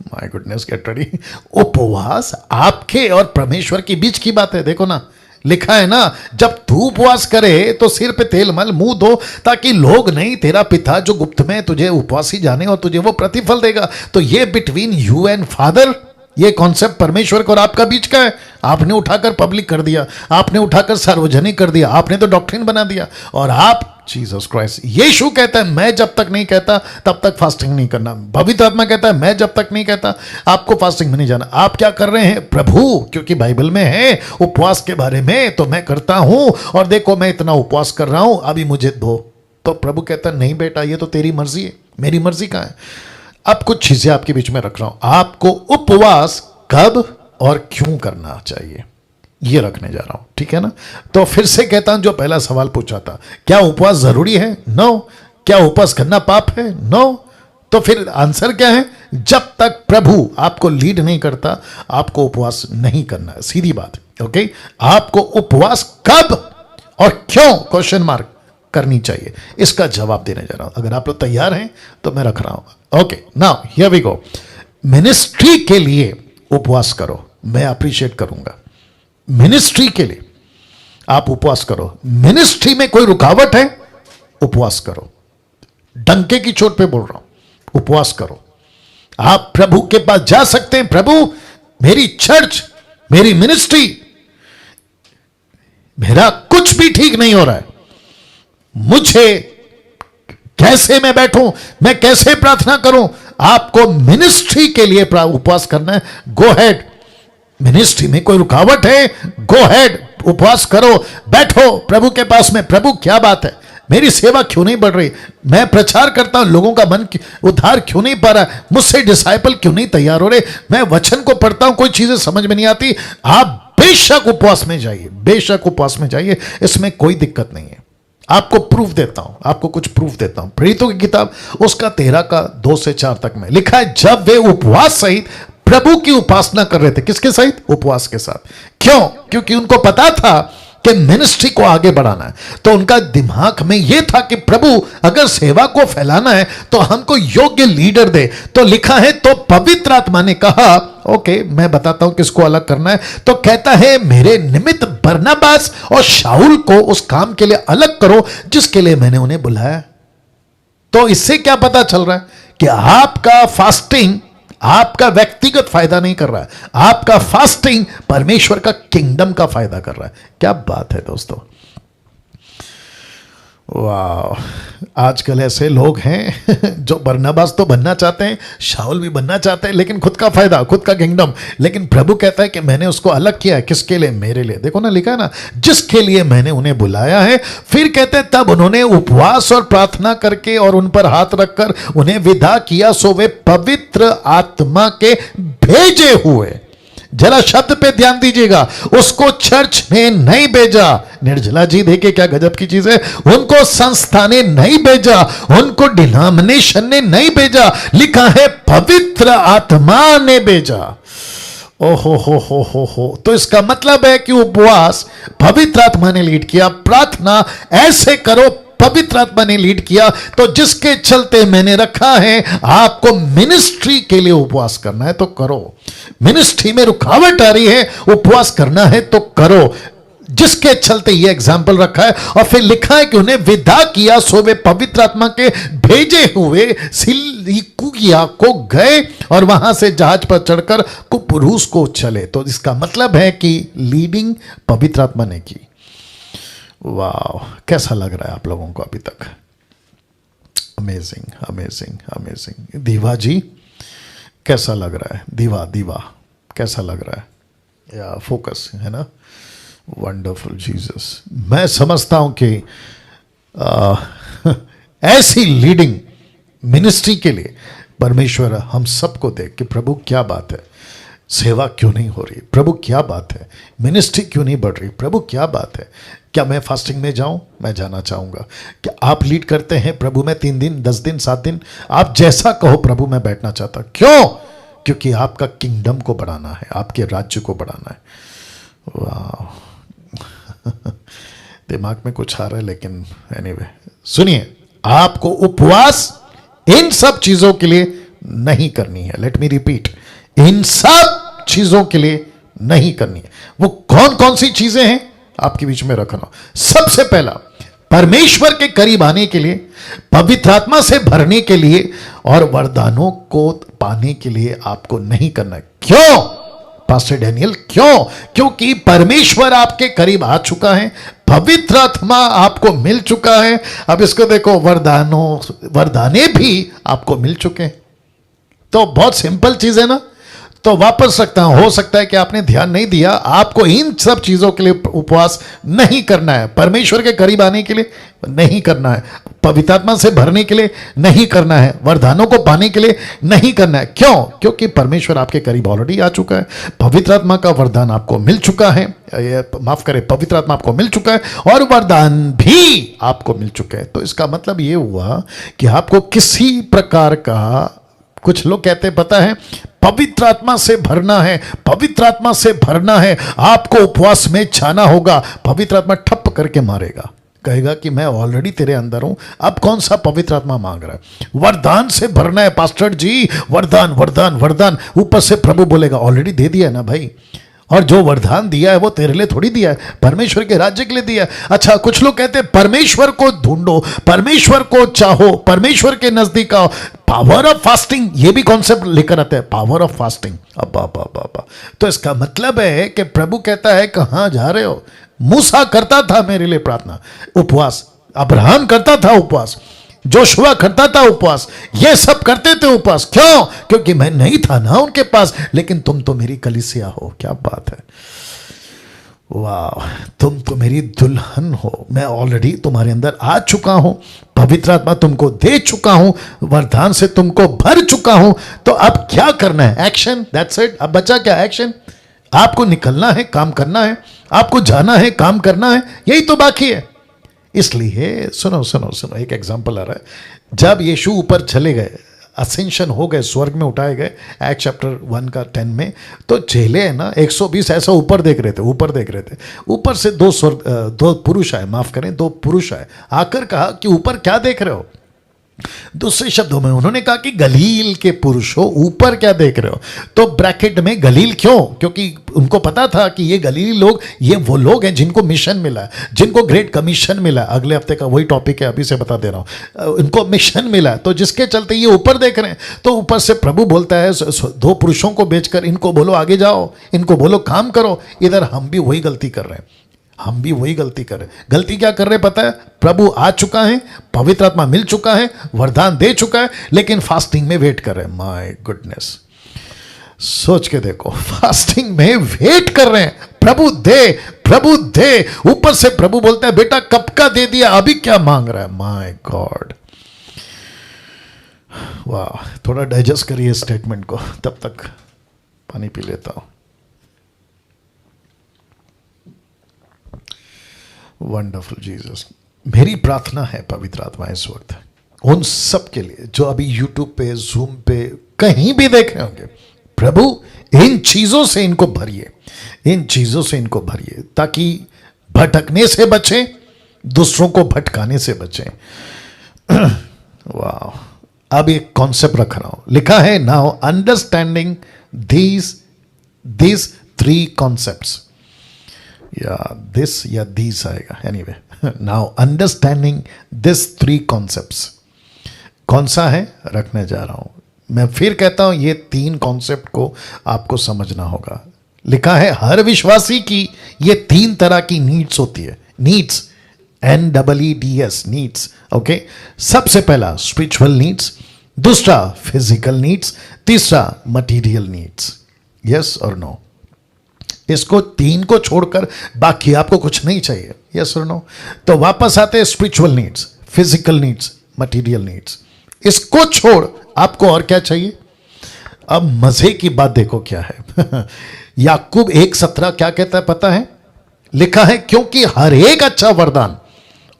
माय गुडनेस गेट रेडी। उपवास आपके और परमेश्वर के बीच की बात है। देखो ना, लिखा है ना, जब तू उपवास करे तो सिर पे तेल मल, मुंह धो, ताकि लोग नहीं तेरा पिता जो गुप्त में तुझे उपवासी जाने और तुझे वो प्रतिफल देगा। तो ये बिटवीन यू एंड फादर, ये कॉन्सेप्ट परमेश्वर को और आपका बीच का है। आपने उठाकर पब्लिक कर दिया, आपने उठाकर सार्वजनिक कर दिया, आपने तो डॉक्ट्रिन बना दिया। और आप, जीसस क्राइस्ट, यीशु कहता है मैं जब तक नहीं कहता तब तक फास्टिंग नहीं करना। पवित्र आत्मा कहता है मैं जब तक नहीं कहता आपको फास्टिंग में नहीं जाना। आप क्या कर रहे हैं? प्रभु, क्योंकि बाइबल में है उपवास के बारे में, तो मैं करता हूं, और देखो मैं इतना उपवास कर रहा हूं, अभी मुझे दो। तो प्रभु कहता है नहीं बेटा, ये तो तेरी मर्जी है, मेरी मर्जी कहां है? अब कुछ चीजें आपके बीच में रख रहा हूं। आपको उपवास कब और क्यों करना चाहिए, ये रखने जा रहा हूं, ठीक है ना? तो फिर से कहता हूं, जो पहला सवाल पूछा था, क्या उपवास जरूरी है? नो। क्या उपवास करना पाप है? नो। तो फिर आंसर क्या है? जब तक प्रभु आपको लीड नहीं करता, आपको उपवास नहीं करना है, सीधी बात, ओके? आपको उपवास कब और क्यों, क्वेश्चन मार्क, करनी चाहिए, इसका जवाब देने जा रहा हूं। अगर आप लोग तैयार हैं तो मैं रख रहा हूं। Okay, now here we go. Ministry के लिए उपवास करो, मैं अप्रिशिएट करूंगा। मिनिस्ट्री के लिए आप उपवास करो। मिनिस्ट्री में कोई रुकावट है, उपवास करो। डंके की चोट पे बोल रहा हूं, उपवास करो। आप प्रभु के पास जा सकते हैं, प्रभु मेरी चर्च, मेरी मिनिस्ट्री, मेरा कुछ भी ठीक नहीं हो रहा है, मुझे कैसे मैं बैठूं, मैं कैसे प्रार्थना करूं? आपको मिनिस्ट्री के लिए उपवास करना है, गो हेड। मिनिस्ट्री में कोई रुकावट है, गो हेड, उपवास करो, बैठो प्रभु के पास में। प्रभु क्या बात है, मेरी सेवा क्यों नहीं बढ़ रही? मैं प्रचार करता हूं, लोगों का मन उद्धार क्यों नहीं पा रहा? मुझसे डिसाइपल क्यों नहीं तैयार हो रहे? मैं वचन को पढ़ता हूं, कोई चीजें समझ में नहीं आती। आप बेशक उपवास में जाइए, बेशक उपवास में जाइए, इसमें कोई दिक्कत नहीं है। आपको प्रूफ देता हूं, आपको कुछ प्रूफ देता हूं। प्रेरितों की किताब उसका 13 का 2 से 4 तक में लिखा है, जब वे उपवास सहित प्रभु की उपासना कर रहे थे। किसके सहित? उपवास के साथ। क्यों? क्योंकि उनको पता था कि मिनिस्ट्री को आगे बढ़ाना है। तो उनका दिमाग में यह था कि प्रभु अगर सेवा को फैलाना है तो हमको योग्य लीडर दे। तो लिखा है, तो पवित्र आत्मा ने कहा ओके, मैं बताता हूं किसको अलग करना है। तो कहता है, मेरे निमित्त बरनबास और शाऊल को उस काम के लिए अलग करो जिसके लिए मैंने उन्हें बुलाया। तो इससे क्या पता चल रहा है कि आपका फास्टिंग आपका व्यक्तिगत फायदा नहीं कर रहा है, आपका फास्टिंग परमेश्वर का किंगडम का फायदा कर रहा है। क्या बात है दोस्तों, वाह, आजकल ऐसे लोग हैं जो बरनबास तो बनना चाहते हैं, शाऊल भी बनना चाहते हैं, लेकिन खुद का फायदा, खुद का किंगडम। लेकिन प्रभु कहता है कि मैंने उसको अलग किया है। किसके लिए? मेरे लिए। देखो ना, लिखा है ना, जिसके लिए मैंने उन्हें बुलाया है। फिर कहते हैं तब उन्होंने उपवास और प्रार्थना करके और उन पर हाथ रखकर उन्हें विदा किया, सो वे पवित्र आत्मा के भेजे हुए। जरा शब्द पे ध्यान दीजिएगा, उसको चर्च ने नहीं भेजा। निर्जला जी देखे क्या गजब की चीज है। उनको संस्था ने नहीं भेजा, उनको डिनोमिनेशन ने नहीं भेजा, लिखा है पवित्र आत्मा ने भेजा। ओहो हो। तो इसका मतलब है कि उपवास पवित्र आत्मा ने लीड किया, प्रार्थना ऐसे करो पवित्र आत्मा ने लीड किया। तो जिसके चलते मैंने रखा है, आपको मिनिस्ट्री के लिए उपवास करना है तो करो। मिनिस्ट्री में रुकावट आ रही है, उपवास करना है तो करो। जिसके चलते ये एग्जाम्पल रखा है। और फिर लिखा है कि उन्हें विदा किया, सो वे पवित्र आत्मा के भेजे हुए सिलिकुया को गए और वहां से जहाज पर चढ़कर कुप्रुस को चले। तो इसका मतलब है कि लीडिंग पवित्र आत्मा ने की। वाह, कैसा लग रहा है आप लोगों को अभी तक? Amazing amazing amazing. दीवा जी कैसा लग रहा है? दीवा कैसा लग रहा है? या फोकस है ना? Wonderful Jesus. मैं समझता हूं कि ऐसी लीडिंग मिनिस्ट्री के लिए परमेश्वर हम सबको देख कि प्रभु क्या बात है, सेवा क्यों नहीं हो रही? प्रभु क्या बात है, मिनिस्ट्री क्यों नहीं बढ़ रही? प्रभु क्या बात है? क्या मैं फास्टिंग में जाऊं? मैं जाना चाहूंगा। क्या आप लीड करते हैं? प्रभु मैं 3 दिन 10 दिन 7 दिन, आप जैसा कहो प्रभु मैं बैठना चाहता। क्यों? क्योंकि आपका किंगडम को बढ़ाना है, आपके राज्य को बढ़ाना है। वाह दिमाग में कुछ आ रहा है, लेकिन एनीवे सुनिए, आपको उपवास इन सब चीजों के लिए नहीं करनी है। लेट मी रिपीट, इन सब चीजों के लिए नहीं करनी है। वो कौन कौन सी चीजें हैं आपके बीच में रखना। सबसे पहला, परमेश्वर के करीब आने के लिए, पवित्र आत्मा से भरने के लिए और वरदानों को पाने के लिए आपको नहीं करना है। क्यों पास्टर डैनियल? क्यों? क्योंकि परमेश्वर आपके करीब आ चुका है, पवित्र आत्मा आपको मिल चुका है। अब इसको देखो, वरदाने भी आपको मिल चुके हैं। तो बहुत सिंपल चीज है ना। तो वापस रखता हूं, हो सकता है कि आपने ध्यान नहीं दिया। आपको इन सब चीजों के लिए उपवास नहीं करना है, परमेश्वर के करीब आने के लिए नहीं करना है, पवित्र आत्मा से भरने के लिए नहीं करना है, वरदानों को पाने के लिए नहीं करना है। क्यों? क्योंकि परमेश्वर आपके करीब ऑलरेडी आ चुका है। पवित्र आत्मा का वरदान आपको मिल चुका है, माफ करें, पवित्र आत्मा आपको मिल चुका है और वरदान भी आपको मिल चुके हैं। तो इसका मतलब यह हुआ कि आपको किसी प्रकार का, कुछ लोग कहते हैं पता है, पवित्र आत्मा से भरना है, पवित्र आत्मा से भरना है, आपको उपवास में जाना होगा। पवित्र आत्मा ठप करके मारेगा, कहेगा कि मैं ऑलरेडी तेरे अंदर हूं, अब कौन सा पवित्र आत्मा मांग रहा है? वरदान से भरना है पास्टर जी, वरदान वरदान वरदान। ऊपर से प्रभु बोलेगा ऑलरेडी दे दिया है ना भाई, और जो वरदान दिया है वो तेरे लिए थोड़ी दिया है, परमेश्वर के राज्य के लिए दिया है। अच्छा, कुछ लोग कहते हैं परमेश्वर को ढूंढो, परमेश्वर को चाहो, परमेश्वर के नजदीक आओ। पावर ऑफ फास्टिंग, ये भी कॉन्सेप्ट लेकर आते हैं, पावर ऑफ फास्टिंग। अब्बा। तो इसका मतलब है कि प्रभु कहता है कहां जा रहे हो? मूसा करता था मेरे लिए प्रार्थना, उपवास, अब्राहम करता था उपवास, जोशुआ करता था उपवास, ये सब करते थे उपवास। क्यों? क्योंकि मैं नहीं था ना उनके पास, लेकिन तुम तो मेरी कलीसिया हो। क्या बात है, वाह, तुम तो मेरी दुल्हन हो, मैं ऑलरेडी तुम्हारे अंदर आ चुका हूं, पवित्र आत्मा तुमको दे चुका हूं, वरदान से तुमको भर चुका हूं। तो अब क्या करना है? Action, that's it. अब बचा क्या? एक्शन। आपको निकलना है, काम करना है, आपको जाना है, काम करना है, यही तो बाकी है। इसलिए सुनो, एक एग्जांपल आ रहा है। जब यीशु ऊपर चले गए, असेंशन हो गए, स्वर्ग में उठाए गए, एक्ट चैप्टर 1:10 में, तो चेले है ना 120 ऐसा ऊपर देख रहे थे। ऊपर से दो पुरुष आए, माफ करें, 2 पुरुष आए, आकर कहा कि ऊपर क्या देख रहे हो? दूसरे शब्दों में उन्होंने कहा कि गलील के पुरुषों, ऊपर क्या देख रहे हो? तो ब्रैकेट में गलील क्यों? क्योंकि उनको पता था कि ये गलीली लोग, ये वो लोग हैं जिनको मिशन मिला है, जिनको ग्रेट कमीशन मिला है। अगले हफ्ते का वही टॉपिक है, अभी से बता दे रहा हूं। इनको मिशन मिला है, तो जिसके चलते ये ऊपर देख रहे हैं। तो ऊपर से प्रभु बोलता है 2 पुरुषों को बेचकर इनको बोलो आगे जाओ, इनको बोलो काम करो। इधर हम भी वही गलती कर रहे हैं। हम भी वही गलती कर रहे हैं। गलती क्या कर रहे हैं पता है? प्रभु आ चुका है, पवित्र आत्मा मिल चुका है, वरदान दे चुका है, लेकिन फास्टिंग में वेट कर रहे हैं। माय गुडनेस, सोच के देखो, फास्टिंग में वेट कर रहे हैं, प्रभु दे, प्रभु दे। ऊपर से प्रभु बोलते हैं बेटा कब का दे दिया, अभी क्या मांग रहा है। माय गॉड, वाह, थोड़ा डाइजेस्ट करिए स्टेटमेंट को, तब तक पानी पी लेता हूं। Wonderful Jesus. मेरी प्रार्थना है पवित्र आत्मा इस वक्त उन सब के लिए जो अभी यूट्यूब पे, जूम पे, कहीं भी देख रहे होंगे, प्रभु इन चीजों से इनको भरिए, इन चीजों से इनको भरिए, ताकि भटकने से बचें, दूसरों को भटकाने से बचें। वाह, अब एक कॉन्सेप्ट रख रहा हूं, लिखा है now understanding these three concepts, या दिस या दीज आएगा, anyway. Now understanding this 3 concepts, कौन सा है रखने जा रहा हूं। मैं फिर कहता हूं ये 3 कॉन्सेप्ट को आपको समझना होगा। लिखा है हर विश्वासी की ये 3 तरह की नीड्स होती है। Needs, NEEDS, needs, okay. सबसे पहला स्पिरिचुअल नीड्स, दूसरा फिजिकल नीड्स, तीसरा मटेरियल नीड्स। यस और नो? इसको 3 को छोड़कर बाकी आपको कुछ नहीं चाहिए। यस और नो? तो वापस आते हैं spiritual needs, physical needs, material needs. इसको छोड़ आपको और क्या चाहिए? अब मजे की बात देखो क्या है। याकूब 1:17 क्या कहता है पता है? लिखा है क्योंकि हर एक अच्छा वरदान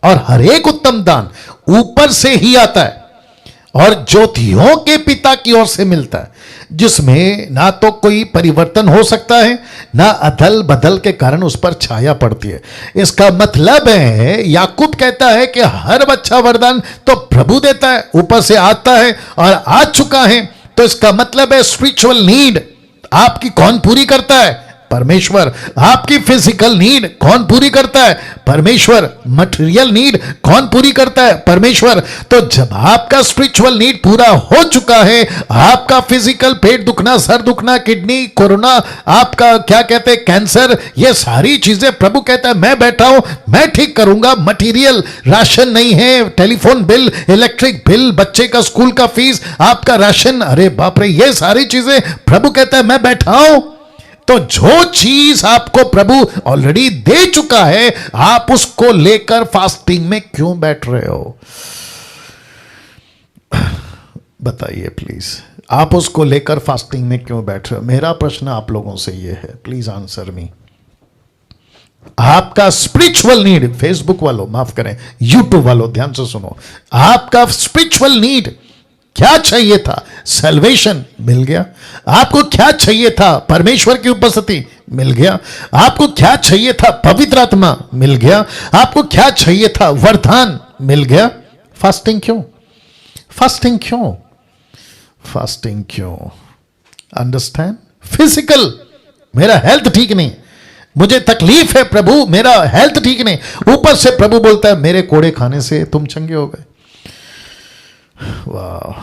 और हर एक उत्तम दान ऊपर से ही आता है और ज्योतियों के पिता की ओर से मिलता है, जिसमें ना तो कोई परिवर्तन हो सकता है, ना अदल बदल के कारण उस पर छाया पड़ती है। इसका मतलब है, याकूब कहता है कि हर अच्छा वरदान तो प्रभु देता है, ऊपर से आता है और आ चुका है। तो इसका मतलब है स्पिरिचुअल नीड आपकी कौन पूरी करता है? परमेश्वर। आपकी फिजिकल नीड कौन पूरी करता है? परमेश्वर। मटेरियल नीड कौन पूरी करता है? परमेश्वर। तो जब आपका स्पिरिचुअल नीड पूरा हो चुका है, आपका फिजिकल, पेट दुखना, सर दुखना, किडनी, कोरोना, आपका क्या कहते हैं कैंसर, ये सारी चीजें प्रभु कहता है मैं बैठा हूं, मैं ठीक करूंगा। मटेरियल, राशन नहीं है, टेलीफोन बिल, इलेक्ट्रिक बिल, बच्चे का स्कूल का फीस, आपका राशन, अरे बाप रे, ये सारी चीजें प्रभु कहता है मैं बैठा हूं। तो जो चीज आपको प्रभु ऑलरेडी दे चुका है, आप उसको लेकर फास्टिंग में क्यों बैठ रहे हो? बताइए प्लीज, आप उसको लेकर फास्टिंग में क्यों बैठ रहे हो? मेरा प्रश्न आप लोगों से ये है, प्लीज आंसर मी। आपका स्पिरिचुअल नीड, फेसबुक वालों माफ करें, यूट्यूब वालों ध्यान से सुनो, आपका स्पिरिचुअल नीड क्या चाहिए था? सैल्वेशन, मिल गया। आपको क्या चाहिए था? परमेश्वर की उपस्थिति, मिल गया। आपको क्या चाहिए था? पवित्र आत्मा, मिल गया। आपको क्या चाहिए था? वरदान, मिल गया। फास्टिंग क्यों? फास्टिंग क्यों? फास्टिंग क्यों? अंडरस्टैंड? फिजिकल, मेरा हेल्थ ठीक नहीं, मुझे तकलीफ है प्रभु, मेरा हेल्थ ठीक नहीं। ऊपर से प्रभु बोलता है मेरे कोड़े खाने से तुम चंगे हो गए। वाह,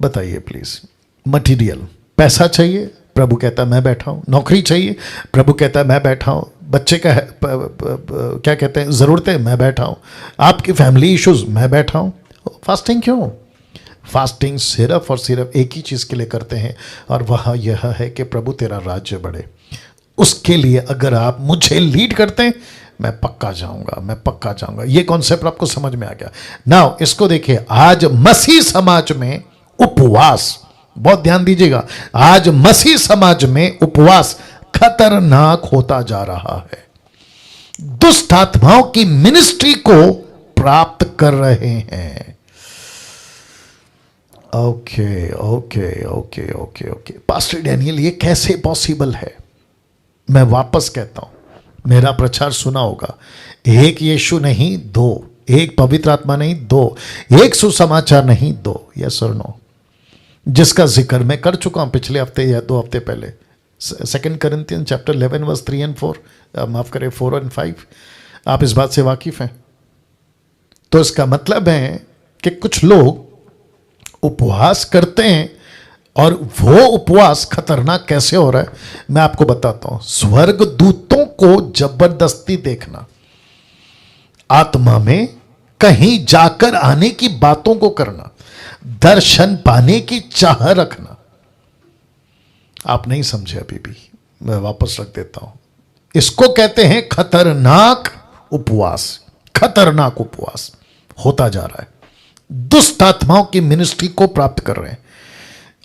बताइए प्लीज। मटेरियल, पैसा चाहिए, प्रभु कहता है मैं बैठा हूं। नौकरी चाहिए, प्रभु कहता है मैं बैठा हूं। बच्चे का क्या कहते हैं जरूरतें, मैं बैठा हूं। आपकी फैमिली इश्यूज, मैं बैठा हूं। फास्टिंग क्यों? फास्टिंग सिर्फ और सिर्फ एक ही चीज के लिए करते हैं, और वह यह है कि प्रभु तेरा राज्य बढ़े। उसके लिए अगर आप मुझे लीड करते हैं, मैं पक्का जाऊंगा, मैं पक्का जाऊंगा। ये कॉन्सेप्ट आपको समझ में आ गया? नाउ इसको देखिए, आज मसीह समाज में उपवास, बहुत ध्यान दीजिएगा, आज मसीह समाज में उपवास खतरनाक होता जा रहा है। दुष्ट आत्माओं की मिनिस्ट्री को प्राप्त कर रहे हैं। Okay okay okay okay okay, pastor Daniel ये कैसे पॉसिबल है? मैं वापस कहता हूं, मेरा प्रचार सुना होगा, एक यीशु नहीं दो, एक पवित्र आत्मा नहीं दो, एक सुसमाचार नहीं दो। यस और नो? जिसका जिक्र मैं कर चुका हूं पिछले हफ्ते या 2 हफ्ते पहले, 2 Corinthians chapter 11 verse 3 and 4, माफ करें 4 and 5। आप इस बात से वाकिफ हैं? तो इसका मतलब है कि कुछ लोग उपवास करते हैं और वो उपवास खतरनाक कैसे हो रहा है मैं आपको बताता हूं। स्वर्ग दूतों को जबरदस्ती देखना, आत्मा में कहीं जाकर आने की बातों को करना, दर्शन पाने की चाह रखना। आप नहीं समझे अभी भी, मैं वापस रख देता हूं। इसको कहते हैं खतरनाक उपवास। खतरनाक उपवास होता जा रहा है, दुष्ट आत्माओं की मिनिस्ट्री को प्राप्त कर रहे हैं।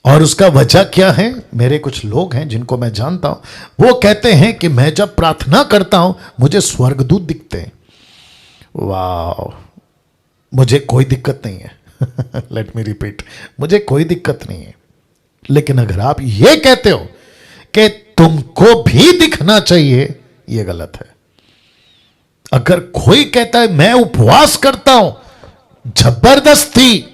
और उसका वजह क्या है? मेरे कुछ लोग हैं जिनको मैं जानता हूं, वो कहते हैं कि मैं जब प्रार्थना करता हूं मुझे स्वर्गदूत दिखते हैं। वाह, मुझे कोई दिक्कत नहीं है। लेट मी रिपीट, मुझे कोई दिक्कत नहीं है। लेकिन अगर आप ये कहते हो कि तुमको भी दिखना चाहिए, यह गलत है। अगर कोई कहता है मैं उपवास करता हूं, जबरदस्ती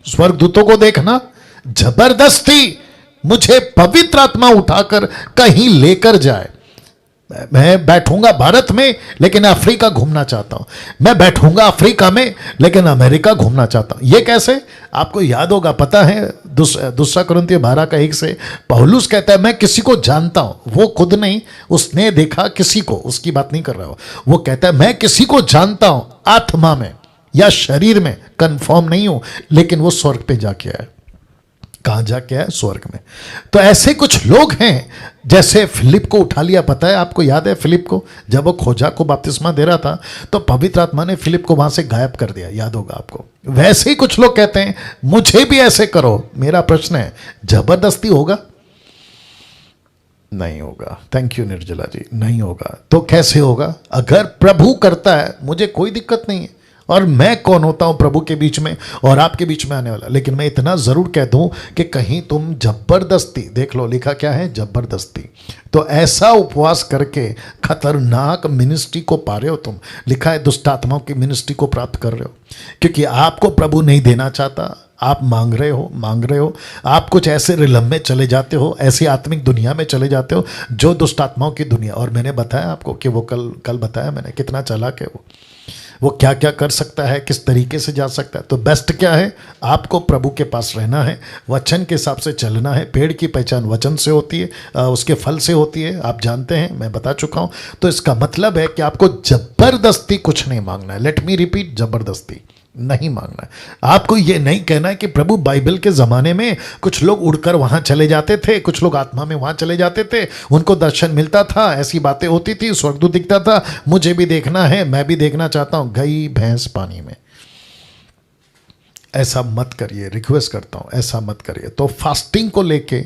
स्वर्गदूतों को देखना, जबरदस्ती मुझे पवित्र आत्मा उठाकर कहीं लेकर जाए। मैं बैठूंगा भारत में लेकिन अफ्रीका घूमना चाहता हूं, मैं बैठूंगा अफ्रीका में लेकिन अमेरिका घूमना चाहता हूं। यह कैसे? आपको याद होगा, पता है दूसरा कुरिन्थियों 12:1 से पौलुस कहता है मैं किसी को जानता हूं। वो खुद नहीं, उसने देखा किसी को, उसकी बात नहीं कर रहा हो। वो कहता है मैं किसी को जानता हूं, आत्मा में या शरीर में कंफर्म नहीं हूं, लेकिन वो स्वर्ग पे जाके आया। कहां जाके आया? स्वर्ग में। तो ऐसे कुछ लोग हैं, जैसे फिलिप को उठा लिया। पता है आपको, याद है फिलिप को, जब वो खोजा को बपतिस्मा दे रहा था तो पवित्र आत्मा ने फिलिप को वहां से गायब कर दिया, याद होगा आपको। वैसे ही कुछ लोग कहते हैं मुझे भी ऐसे करो। मेरा प्रश्न है, जबरदस्ती होगा? नहीं होगा। थैंक यू निर्जला जी, नहीं होगा। तो कैसे होगा? अगर प्रभु करता है मुझे कोई दिक्कत नहीं है, और मैं कौन होता हूं प्रभु के बीच में और आपके बीच में आने वाला। लेकिन मैं इतना जरूर कह दूं कि कहीं तुम जबरदस्ती, देख लो लिखा क्या है, जबरदस्ती। तो ऐसा उपवास करके खतरनाक मिनिस्ट्री को पा रहे हो तुम। लिखा है दुष्ट आत्माओं की मिनिस्ट्री को प्राप्त कर रहे हो, क्योंकि आपको प्रभु नहीं देना चाहता। आप मांग रहे हो, आप कुछ ऐसे रिलम में चले जाते हो, ऐसी आत्मिक दुनिया में चले जाते हो जो दुष्ट आत्माओं की दुनिया। और मैंने बताया आपको कि वो कल बताया मैंने, कितना चालाक है वो क्या क्या कर सकता है, किस तरीके से जा सकता है। तो बेस्ट क्या है? आपको प्रभु के पास रहना है, वचन के हिसाब से चलना है। पेड़ की पहचान वचन से होती है, उसके फल से होती है, आप जानते हैं, मैं बता चुका हूं। तो इसका मतलब है कि आपको जबरदस्ती कुछ नहीं मांगना है। लेट मी रिपीट, जबरदस्ती नहीं मांगना है। आपको यह नहीं कहना है कि प्रभु, बाइबल के ज़माने में कुछ लोग उड़कर वहाँ चले जाते थे, कुछ लोग आत्मा में वहाँ चले जाते थे, उनको दर्शन मिलता था, ऐसी बातें होती थी, स्वर्गदूत दिखता था, मुझे भी देखना है, मैं भी देखना चाहता हूँ। गई भैंस पानी में। ऐसा मत करिए, रिक्वेस्ट करता हूँ, ऐसा मत करिए। तो फास्टिंग को लेके,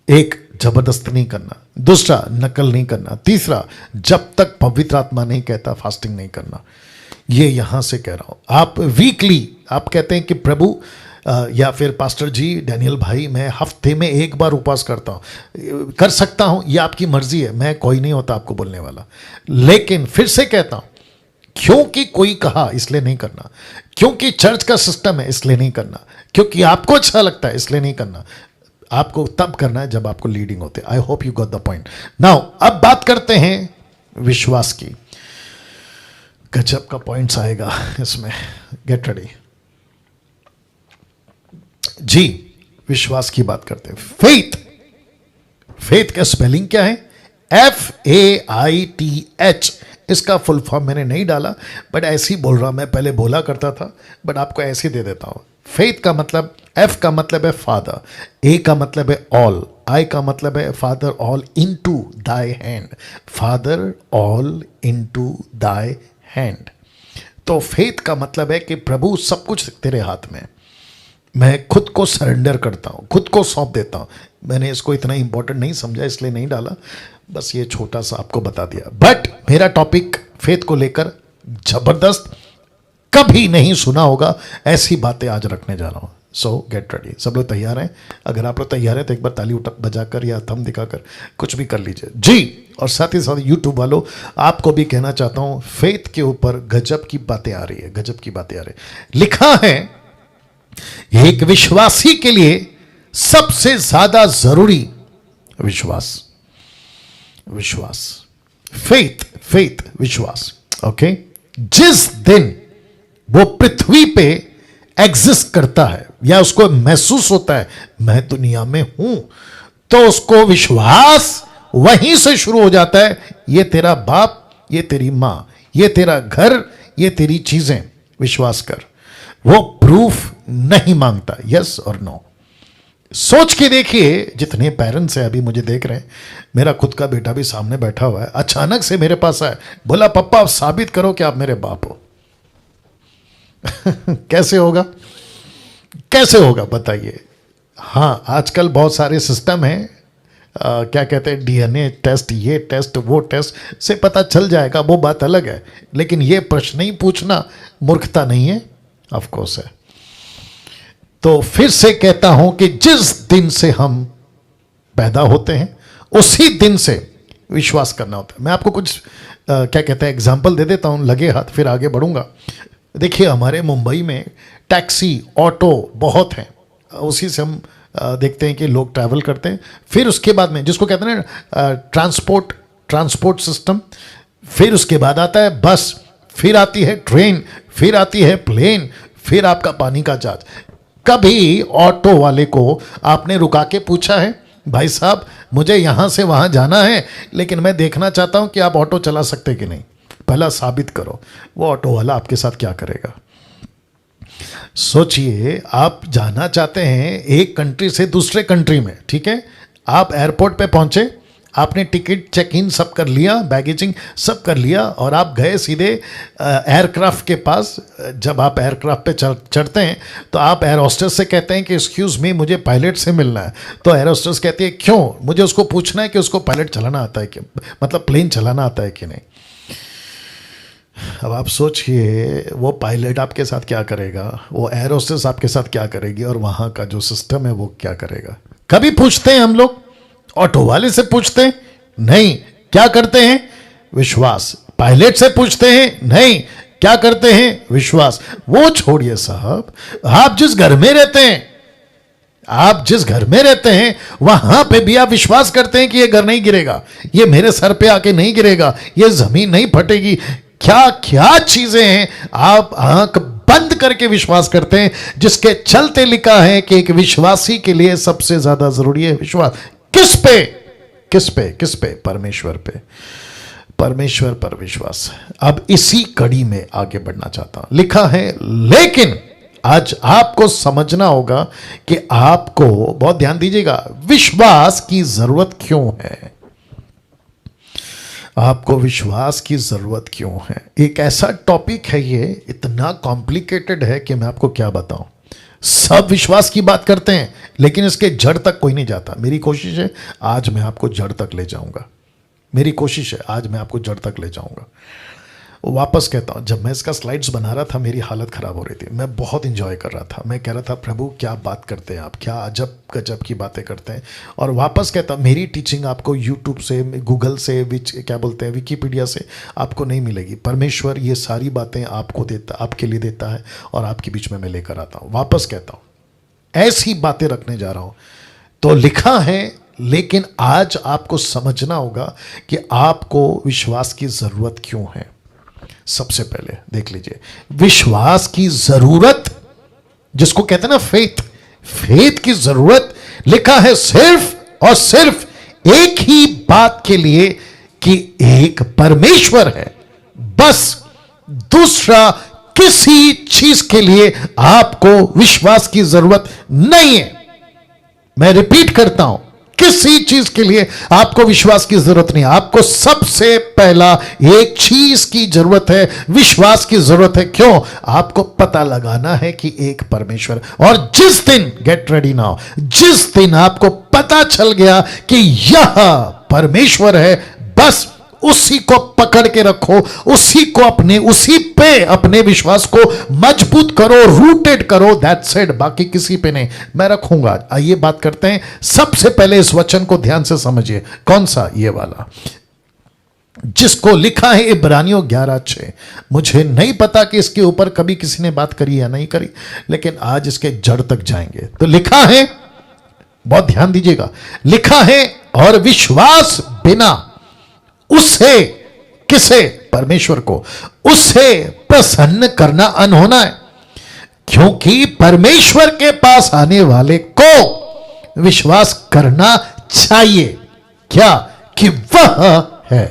एक, जबरदस्त नहीं करना, दूसरा नकल नहीं करना, तीसरा जब तक पवित्र आत्मा नहीं कहता फास्टिंग नहीं करना। ये यहां से कह रहा हूं। आप वीकली, आप कहते हैं कि प्रभु या फिर पास्टर जी, डैनियल भाई, मैं हफ्ते में एक बार उपवास करता हूं, कर सकता हूं, ये आपकी मर्जी है, मैं कोई नहीं होता आपको बोलने वाला। लेकिन फिर से कहता हूं, क्योंकि कोई कहा इसलिए नहीं करना, क्योंकि चर्च का सिस्टम है इसलिए नहीं करना, क्योंकि आपको अच्छा लगता है इसलिए नहीं करना। आपको तब करना है जब आपको लीडिंग होते। I hope you got the point. Now अब बात करते हैं विश्वास की। गजब का पॉइंट्स आएगा इसमें, गेट रेडी जी। विश्वास की बात करते हैं। फेथ का स्पेलिंग क्या है? FAITH। इसका फुल फॉर्म मैंने नहीं डाला, बट ऐसे ही बोल रहा, मैं पहले बोला करता था, बट आपको ऐसे ही दे देता हूं। फेथ का मतलब, F का मतलब है फादर, A का मतलब है ऑल, I का मतलब है फादर ऑल इनटू दाई हैंड, फादर ऑल इनटू दाई हैंड। तो फेथ का मतलब है कि प्रभु सब कुछ तेरे हाथ में, मैं खुद को सरेंडर करता हूं, खुद को सौंप देता हूं। मैंने इसको इतना इंपॉर्टेंट नहीं समझा इसलिए नहीं डाला, बस ये छोटा सा आपको बता दिया। बट मेरा टॉपिक फेथ को लेकर जबरदस्त, कभी नहीं सुना होगा ऐसी बातें आज रखने जा रहा हूं। सो गेट रेडी। सब लोग तैयार हैं? अगर आप लोग तैयार हैं तो एक बार ताली बजाकर या थम दिखाकर कुछ भी कर लीजिए जी। और साथ ही साथ यूट्यूब वालों, आपको भी कहना चाहता हूं, फेथ के ऊपर गजब की बातें आ रही है, गजब की बातें आ रही है। लिखा है एक विश्वासी के लिए सबसे ज्यादा जरूरी विश्वास, विश्वास, फेथ, विश्वास। ओके, जिस दिन वो पृथ्वी पे एग्जिस्ट करता है या उसको महसूस होता है मैं दुनिया में हूं, तो उसको विश्वास वहीं से शुरू हो जाता है। ये तेरा बाप, ये तेरी मां, ये तेरा घर, ये तेरी चीजें, विश्वास कर। वो प्रूफ नहीं मांगता, यस और नो। सोच के देखिए, जितने पेरेंट्स हैं अभी मुझे देख रहे हैं, मेरा खुद का बेटा भी सामने बैठा हुआ है, अचानक से मेरे पास आया, बोला पप्पा आप साबित करो कि आप मेरे बाप हो। कैसे होगा, कैसे होगा बताइए। हाँ, आजकल बहुत सारे सिस्टम हैं, क्या कहते हैं, डीएनए टेस्ट, ये टेस्ट वो टेस्ट से पता चल जाएगा, वो बात अलग है। लेकिन ये प्रश्न ही पूछना मूर्खता नहीं है? ऑफ कोर्स है। तो फिर से कहता हूं कि जिस दिन से हम पैदा होते हैं उसी दिन से विश्वास करना होता है। मैं आपको कुछ क्या कहते हैं एग्जाम्पल दे देता हूं, लगे हाथ, फिर आगे बढ़ूंगा। देखिए, हमारे मुंबई में टैक्सी, ऑटो बहुत हैं, उसी से हम देखते हैं कि लोग ट्रैवल करते हैं। फिर उसके बाद में जिसको कहते हैं ना ट्रांसपोर्ट सिस्टम, फिर उसके बाद आता है बस, फिर आती है ट्रेन, फिर आती है प्लेन, फिर आपका पानी का जहाज। कभी ऑटो वाले को आपने रुका के पूछा है, भाई साहब मुझे यहां से वहां जाना है, लेकिन मैं देखना चाहता हूं कि आप ऑटो चला सकते कि नहीं, पहला साबित करो। वो ऑटो वाला आपके साथ क्या करेगा? सोचिए, आप जाना चाहते हैं एक कंट्री से दूसरे कंट्री में, ठीक है, आप एयरपोर्ट पे पहुंचे, आपने टिकट चेक इन सब कर लिया, बैगेजिंग सब कर लिया, और आप गए सीधे एयरक्राफ्ट के पास। जब आप एयरक्राफ्ट पे चढ़ते हैं तो आप एयर होस्टेस से कहते हैं कि एक्सक्यूज़ मी, मुझे पायलट से मिलना है। तो एयर होस्टेस कहती है क्यों? मुझे उसको पूछना है कि उसको पायलट चलाना आता है कि, मतलब प्लेन चलाना आता है कि नहीं। अब आप सोचिए, वो पायलट आपके साथ क्या करेगा, वो एयर होस्टेस आपके साथ क्या करेगी, और वहाँ का जो सिस्टम है वो क्या करेगा? कभी पूछते हैं हम लोग? ऑटो वाले से पूछते हैं? नहीं। क्या करते हैं? विश्वास। पायलट से पूछते हैं? नहीं। क्या करते हैं? विश्वास। वो छोड़िए साहब, आप जिस घर में रहते हैं, आप जिस घर में रहते हैं वहां पे भी आप विश्वास करते हैं कि ये घर नहीं गिरेगा, ये मेरे सर पे आके नहीं गिरेगा, ये जमीन नहीं फटेगी। क्या क्या चीजें हैं आप आंख बंद करके विश्वास करते हैं, जिसके चलते लिखा है कि एक विश्वासी के लिए सबसे ज्यादा जरूरी है विश्वास। किस पे? किस पे? किस पे? परमेश्वर पे, परमेश्वर पर विश्वास। अब इसी कड़ी में आगे बढ़ना चाहता हूं। लिखा है, लेकिन आज आपको समझना होगा कि आपको, बहुत ध्यान दीजिएगा, विश्वास की जरूरत क्यों है। आपको विश्वास की जरूरत क्यों है? एक ऐसा टॉपिक है, ये इतना कॉम्प्लिकेटेड है कि मैं आपको क्या बताऊं। सब विश्वास की बात करते हैं, लेकिन इसके जड़ तक कोई नहीं जाता। मेरी कोशिश है आज मैं आपको जड़ तक ले जाऊंगा, मेरी कोशिश है आज मैं आपको जड़ तक ले जाऊंगा। वापस कहता हूं, जब मैं इसका स्लाइड्स बना रहा था मेरी हालत खराब हो रही थी, मैं बहुत इंजॉय कर रहा था, मैं कह रहा था प्रभु क्या बात करते हैं आप, क्या अजब गजब की बातें करते हैं। और वापस कहता, मेरी टीचिंग आपको यूट्यूब से, गूगल से, क्या बोलते हैं, विकीपीडिया से आपको नहीं मिलेगी। परमेश्वर ये सारी बातें आपको देता, आपके लिए देता है, और आपके बीच में मैं लेकर आता हूँ। वापस कहता हूँ, ऐसी बातें रखने जा रहा हूँ। तो लिखा है, लेकिन आज आपको समझना होगा कि आपको विश्वास की जरूरत क्यों है। सबसे पहले देख लीजिए, विश्वास की जरूरत, जिसको कहते हैं ना फेथ, फेथ की जरूरत लिखा है सिर्फ और सिर्फ एक ही बात के लिए कि एक परमेश्वर है, बस। दूसरा किसी चीज के लिए आपको विश्वास की जरूरत नहीं है। मैं रिपीट करता हूं, किसी चीज के लिए आपको विश्वास की जरूरत नहीं। आपको सबसे पहला एक चीज की जरूरत है, विश्वास की जरूरत है। क्यों? आपको पता लगाना है कि एक परमेश्वर, और जिस दिन, गेट रेडी नाउ, जिस दिन आपको पता चल गया कि यह परमेश्वर है, बस उसी को पकड़ के रखो, उसी को अपने, उसी पे अपने विश्वास को मजबूत करो, रूटेड करो, दैट्स इट। बाकी किसी पे नहीं। मैं रखूंगा। आइए बात करते हैं। सबसे पहले इस वचन को ध्यान से समझिए। कौन सा? ये वाला, जिसको लिखा है इब्रानियों 11:6। मुझे नहीं पता कि इसके ऊपर कभी किसी ने बात करी या नहीं करी, लेकिन आज इसके जड़ तक जाएंगे। तो लिखा है, बहुत ध्यान दीजिएगा, लिखा है, और विश्वास बिना उसे, किसे? परमेश्वर को, उसे प्रसन्न करना अनहोना है। क्योंकि परमेश्वर के पास आने वाले को विश्वास करना चाहिए क्या कि वह है।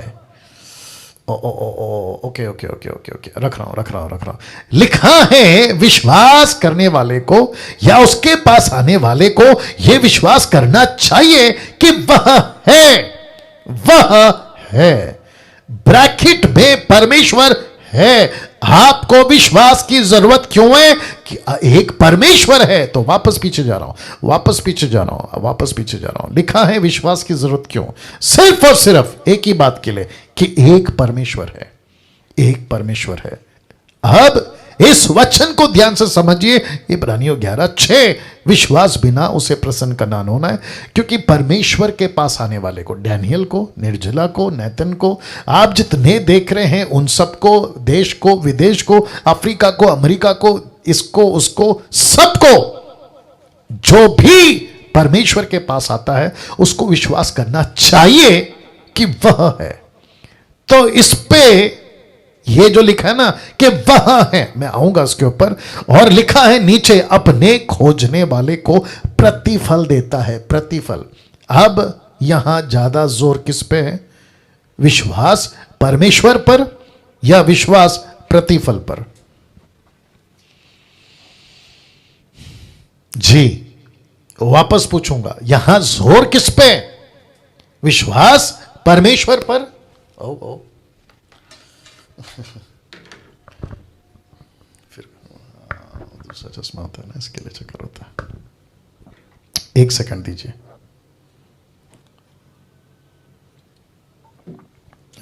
Okay okay okay okay okay, रख रहा हूं। लिखा है विश्वास करने वाले को या उसके पास आने वाले को यह विश्वास करना चाहिए कि वह है। ब्रैकेट में परमेश्वर है। आपको विश्वास की जरूरत क्यों है कि एक परमेश्वर है। तो वापस पीछे जा रहा हूं। लिखा है विश्वास की जरूरत क्यों, सिर्फ और सिर्फ एक ही बात के लिए कि एक परमेश्वर है। अब इस वचन को ध्यान से समझिए। इब्रानियों 11:6, विश्वास बिना उसे प्रसन्न करना न होना है, क्योंकि परमेश्वर के पास आने वाले को, डैनियल को, निर्जला को, नैतन को, आप जितने देख रहे हैं उन सबको, देश को, विदेश को, अफ्रीका को, अमेरिका को, इसको, उसको, सबको, जो भी परमेश्वर के पास आता है उसको विश्वास करना चाहिए कि वह है। तो इस पे ये जो लिखा है ना कि वह है, मैं आऊंगा उसके ऊपर। और लिखा है नीचे, अपने खोजने वाले को प्रतिफल देता है। प्रतिफल। अब यहां ज्यादा जोर किस पे है, विश्वास परमेश्वर पर या विश्वास प्रतिफल पर? जी, वापस पूछूंगा, यहां जोर किस पे, विश्वास परमेश्वर पर? ओ फिर दूसरा चश्मा होता है ना, इसके लिए चक्कर होता है। एक सेकंड दीजिए।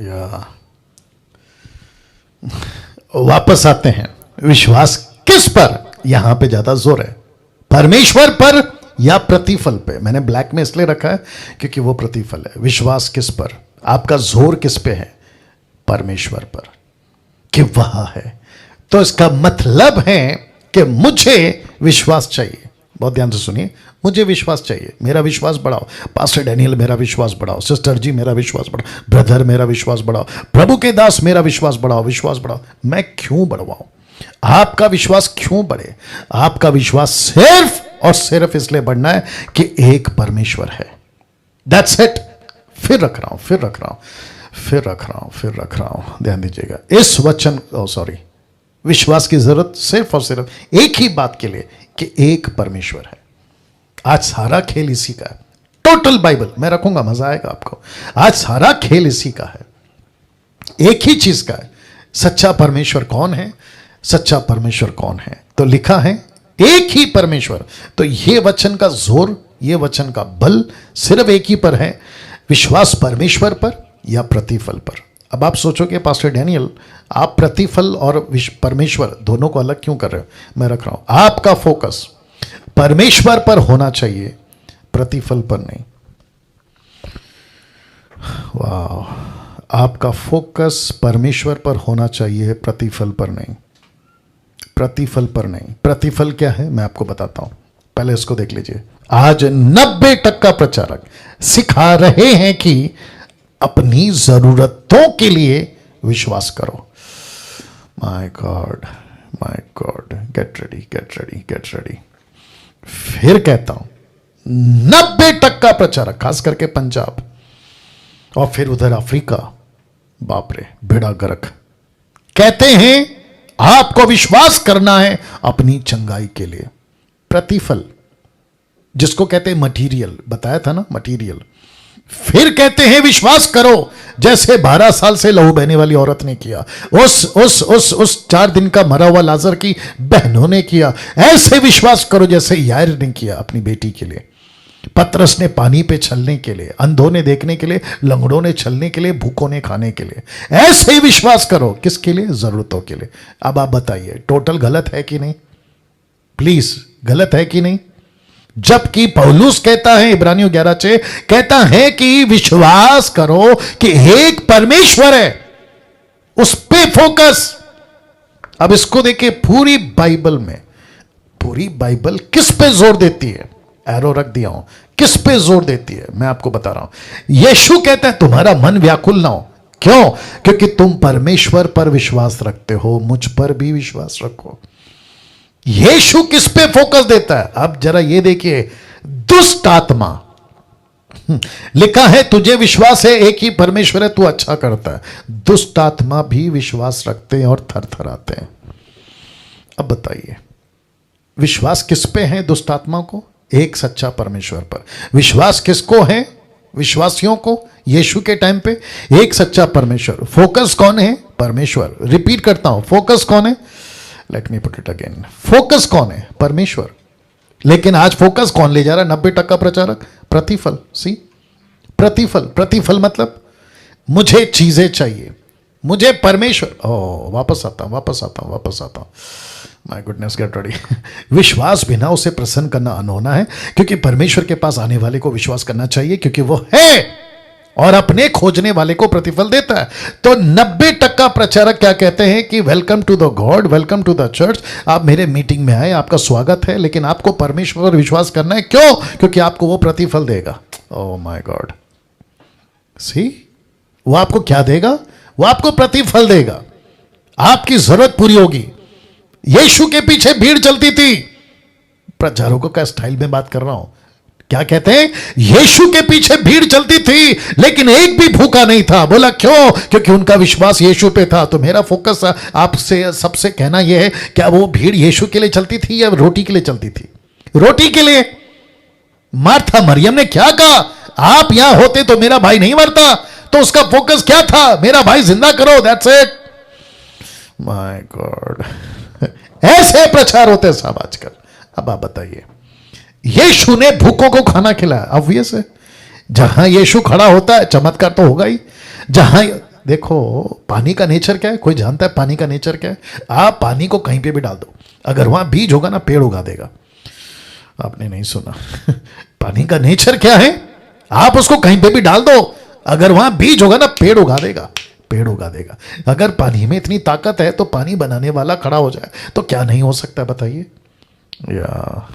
या वापस आते हैं, विश्वास किस पर यहां पे ज्यादा जोर है, परमेश्वर पर या प्रतिफल पे? मैंने ब्लैक में इसलिए रखा है क्योंकि वो प्रतिफल है। विश्वास किस पर, आपका जोर किस पे है? परमेश्वर पर, कि वह है। तो इसका मतलब है कि मुझे विश्वास चाहिए। बहुत ध्यान से सुनिए, मुझे विश्वास चाहिए। मेरा विश्वास बढ़ाओ। पास्टर डैनियल मेरा विश्वास बढ़ाओ। सिस्टर जी मेरा विश्वास बढ़ाओ। ब्रदर मेरा विश्वास बढ़ाओ। प्रभु के दास मेरा विश्वास बढ़ाओ। विश्वास बढ़ाओ। मैं क्यों बढ़वाऊं? आपका विश्वास क्यों बढ़े? आपका विश्वास सिर्फ और सिर्फ इसलिए बढ़ना है कि एक परमेश्वर है। That's it. फिर रख रहा हूं, ध्यान दीजिएगा। इस वचन, सॉरी, विश्वास की जरूरत सिर्फ और सिर्फ एक ही बात के लिए कि एक परमेश्वर है। आज सारा खेल इसी का है। टोटल बाइबल मैं रखूंगा, मजा आएगा आपको। आज सारा खेल इसी का है, एक ही चीज का है। सच्चा परमेश्वर कौन है? सच्चा परमेश्वर कौन है? तो लिखा है एक ही परमेश्वर। तो ये वचन का जोर, ये वचन का बल सिर्फ एक ही पर है, विश्वास परमेश्वर पर या प्रतिफल पर। अब आप सोचोगे पास्टर डैनियल, आप प्रतिफल और परमेश्वर दोनों को अलग क्यों कर रहे हो? मैं रख रहा हूं, आपका फोकस परमेश्वर पर होना चाहिए, प्रतिफल पर नहीं। वाह, आपका फोकस परमेश्वर पर होना चाहिए, प्रतिफल पर नहीं। प्रतिफल पर नहीं। प्रतिफल क्या है मैं आपको बताता हूं, पहले इसको देख लीजिए। आज 90% प्रचारक सिखा रहे हैं कि अपनी जरूरतों के लिए विश्वास करो। My God, get ready. फिर कहता हूं 90% प्रचारक, खास करके पंजाब और फिर उधर अफ्रीका, बाप रे बेड़ा गर्क, कहते हैं आपको विश्वास करना है अपनी चंगाई के लिए। प्रतिफल जिसको कहते हैं मटीरियल, बताया था ना, मटीरियल। फिर कहते हैं विश्वास करो, जैसे 12 साल से लहू बहने वाली औरत ने किया, उस 4 दिन का मरा हुआ लाजर की बहनों ने किया। ऐसे विश्वास करो जैसे यार ने किया अपनी बेटी के लिए, पतरस ने पानी पे चलने के लिए, अंधों ने देखने के लिए, लंगड़ों ने चलने के लिए, भूखों ने खाने के लिए। ऐसे ही विश्वास करो। किसके लिए? जरूरतों के लिए। अब आप बताइए टोटल गलत है कि नहीं? प्लीज, गलत है कि नहीं? जबकि पौलुस कहता है, इब्रानियों 11:6 कहता है कि विश्वास करो कि एक परमेश्वर है, उस पे फोकस। अब इसको देखिए, पूरी बाइबल किस पे जोर देती है? एरो रख दिया हूं, किस पे जोर देती है मैं आपको बता रहा हूं। यीशु कहता है तुम्हारा मन व्याकुल ना हो। क्यों? क्योंकि तुम परमेश्वर पर विश्वास रखते हो, मुझ पर भी विश्वास रखो। यीशु किस पे फोकस देता है? अब जरा ये देखिए, दुष्ट आत्मा। लिखा है तुझे विश्वास है एक ही परमेश्वर है, तू अच्छा करता है। दुष्ट आत्मा भी विश्वास रखते हैं और थर थर आते हैं। अब बताइए, विश्वास किस पे है दुष्ट आत्मा को? एक सच्चा परमेश्वर पर। विश्वास किसको है? विश्वासियों को यीशु के टाइम पे एक सच्चा परमेश्वर। फोकस कौन है? परमेश्वर। रिपीट करता हूं, फोकस कौन है? Let me put it again. Focus कौन है? परमेश्वर। लेकिन आज फोकस कौन ले जा रहा है? 90% प्रचारक। प्रतिफल। सी, प्रतिफल। प्रतिफल मतलब मुझे चीजें चाहिए, मुझे परमेश्वर। ओ, वापस आता हूं। My goodness, get ready. विश्वास बिना उसे प्रसन्न करना अनहोना है, क्योंकि परमेश्वर के पास आने वाले को विश्वास करना चाहिए, क्योंकि वो है और अपने खोजने वाले को प्रतिफल देता है। तो 90% प्रचारक क्या कहते हैं कि welcome to the God, welcome to the church, आप मेरे मीटिंग में आए, आपका स्वागत है, लेकिन आपको परमेश्वर पर विश्वास करना है। क्यों? क्योंकि आपको वो प्रतिफल देगा। ओह माय गॉड, सी, वो आपको क्या देगा? वो आपको प्रतिफल देगा, आपकी जरूरत पूरी होगी। यीशु के पीछे भीड़ चलती थी। प्रचारकों का स्टाइल में बात कर रहा हूं। क्या कहते हैं? यीशु के पीछे भीड़ चलती थी, लेकिन एक भी भूखा नहीं था। बोला क्यों? क्योंकि उनका विश्वास यीशु पे था। तो मेरा फोकस आपसे सबसे कहना यह है, क्या वो भीड़ यीशु के लिए चलती थी या रोटी के लिए चलती थी? रोटी के लिए। मार्था मरियम ने क्या कहा? आप यहां होते तो मेरा भाई नहीं मरता। तो उसका फोकस क्या था? मेरा भाई जिंदा करो, दैट्स इट। माय गॉड, ऐसे प्रचार होते हैं साहब आजकल। अब आप बताइए, यीशु ने भूखों को खाना खिलाया, ऑब्वियस है। जहां यीशु खड़ा होता है चमत्कार तो होगा ही। जहां देखो, पानी का नेचर क्या है? कोई जानता है पानी का नेचर क्या है? आप पानी को कहीं पे भी डाल दो, अगर वहां बीज होगा ना, पेड़ उगा देगा। आपने नहीं सुना? पानी का नेचर क्या है? आप उसको कहीं पे भी डाल दो, अगर वहां बीज होगा ना, पेड़ उगा देगा, पेड़ उगा देगा। अगर पानी में इतनी ताकत है तो पानी बनाने वाला खड़ा हो जाए तो क्या नहीं हो सकता? बताइए। या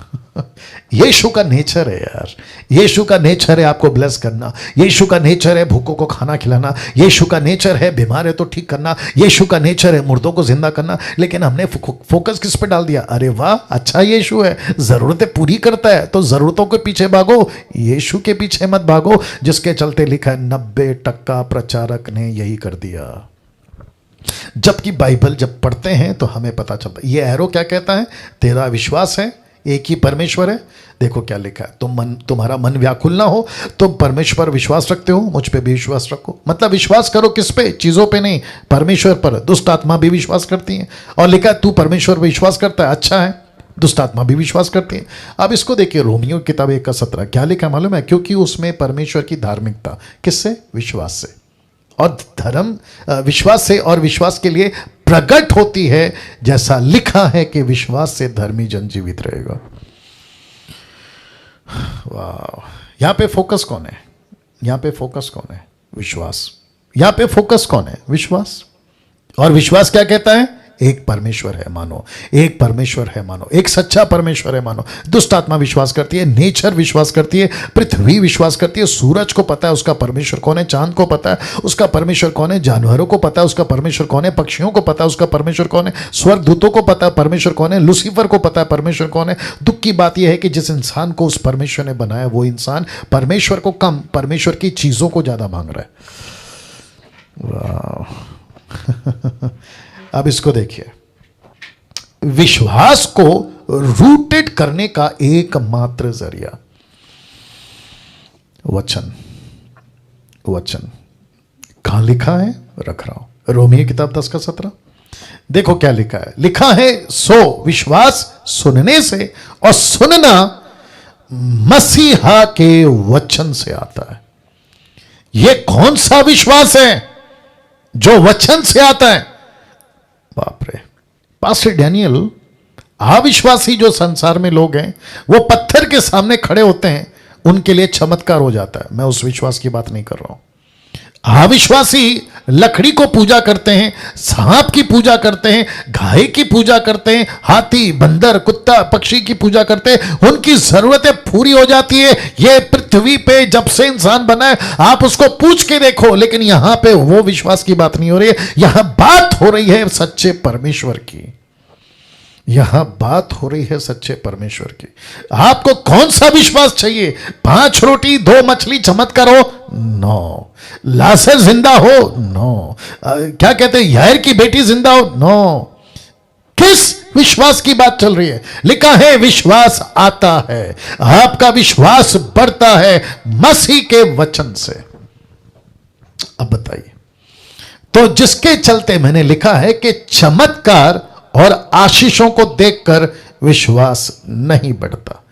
यीशु का नेचर है यार, यीशु का नेचर है आपको ब्लेस करना, यीशु का नेचर है भूखों को खाना खिलाना, यीशु का नेचर है बीमार है तो ठीक करना, यीशु का नेचर है मुर्दों को जिंदा करना। लेकिन हमने फोकस किस पे डाल दिया? अरे वाह, अच्छा यीशु है, जरूरतें पूरी करता है, तो जरूरतों के पीछे भागो, यीशु के पीछे मत भागो। जिसके चलते लिखा है 90% प्रचारक ने यही कर दिया। जबकि बाइबल जब पढ़ते हैं तो हमें पता चलता है। ये एरो क्या कहता है? तेरा विश्वास है एक ही परमेश्वर है। देखो क्या लिखा है, तुम्हारा मन व्याकुल ना हो, तुम परमेश्वर विश्वास रखते हो, मुझ पे भी विश्वास रखो। मतलब विश्वास करो किस पे? चीजों पे नहीं, परमेश्वर पर। दुष्ट आत्मा भी विश्वास करती है, और लिखा है तू परमेश्वर पर विश्वास करता है, अच्छा है। दुष्ट आत्मा भी विश्वास करती है। अब इसको देखिए, रोमियो की किताब 1:17 क्या लिखा मालूम है? क्योंकि उसमें परमेश्वर की धार्मिकता किससे? विश्वास से। और धर्म विश्वास से, और विश्वास के लिए प्रकट होती है, जैसा लिखा है कि विश्वास से धर्मी जन जीवित रहेगा। वाह, यहां पे फोकस कौन है? यहां पे फोकस कौन है? विश्वास। यहां पे फोकस कौन है? विश्वास। और विश्वास क्या कहता है? एक परमेश्वर है मानो, एक परमेश्वर है मानो, एक सच्चा परमेश्वर है मानो। दुष्ट आत्मा विश्वास करती है, नेचर विश्वास करती है, पृथ्वी विश्वास करती है। सूरज को पता है उसका परमेश्वर कौन है, चांद को पता है उसका परमेश्वर कौन है, जानवरों को पता है उसका परमेश्वर कौन है, पक्षियों को पता है उसका परमेश्वर कौन है, स्वर्गदूतों को पता है परमेश्वर कौन है, लूसीफर को पता है परमेश्वर कौन है। दुख की बात यह है कि जिस इंसान को उस परमेश्वर ने बनाया, वो इंसान परमेश्वर को कम, परमेश्वर की चीजों को ज्यादा मांग रहा है। वाह। अब इसको देखिए, विश्वास को रूटेड करने का एकमात्र जरिया वचन। वचन कहां लिखा है? रख रहा हूं, रोमियो किताब 10:17। देखो क्या लिखा है। लिखा है सो विश्वास सुनने से, और सुनना मसीहा के वचन से आता है। यह कौन सा विश्वास है जो वचन से आता है? बाप रे, पास्टर डैनियल, अविश्वासी जो संसार में लोग हैं, वो पत्थर के सामने खड़े होते हैं, उनके लिए चमत्कार हो जाता है। मैं उस विश्वास की बात नहीं कर रहा हूं। अविश्वासी लकड़ी को पूजा करते हैं, सांप की पूजा करते हैं, गाय की पूजा करते हैं, हाथी, बंदर, कुत्ता, पक्षी की पूजा करते हैं, उनकी जरूरतें पूरी हो जाती है। ये पृथ्वी पे जब से इंसान बना है, आप उसको पूछ के देखो, लेकिन यहां पे वो विश्वास की बात नहीं हो रही है, यहां बात हो रही है सच्चे परमेश्वर की। यहां बात हो रही है सच्चे परमेश्वर की। आपको कौन सा विश्वास चाहिए? 5 रोटी 2 मछली चमत्कार हो? नो। लाजर जिंदा हो? नो। क्या कहते हैं, यायर की बेटी जिंदा हो? नो। किस विश्वास की बात चल रही है? लिखा है विश्वास आता है, आपका विश्वास बढ़ता है मसीह के वचन से। अब बताइए, तो जिसके चलते मैंने लिखा है कि चमत्कार और आशीषों को देखकर विश्वास नहीं बढ़ता।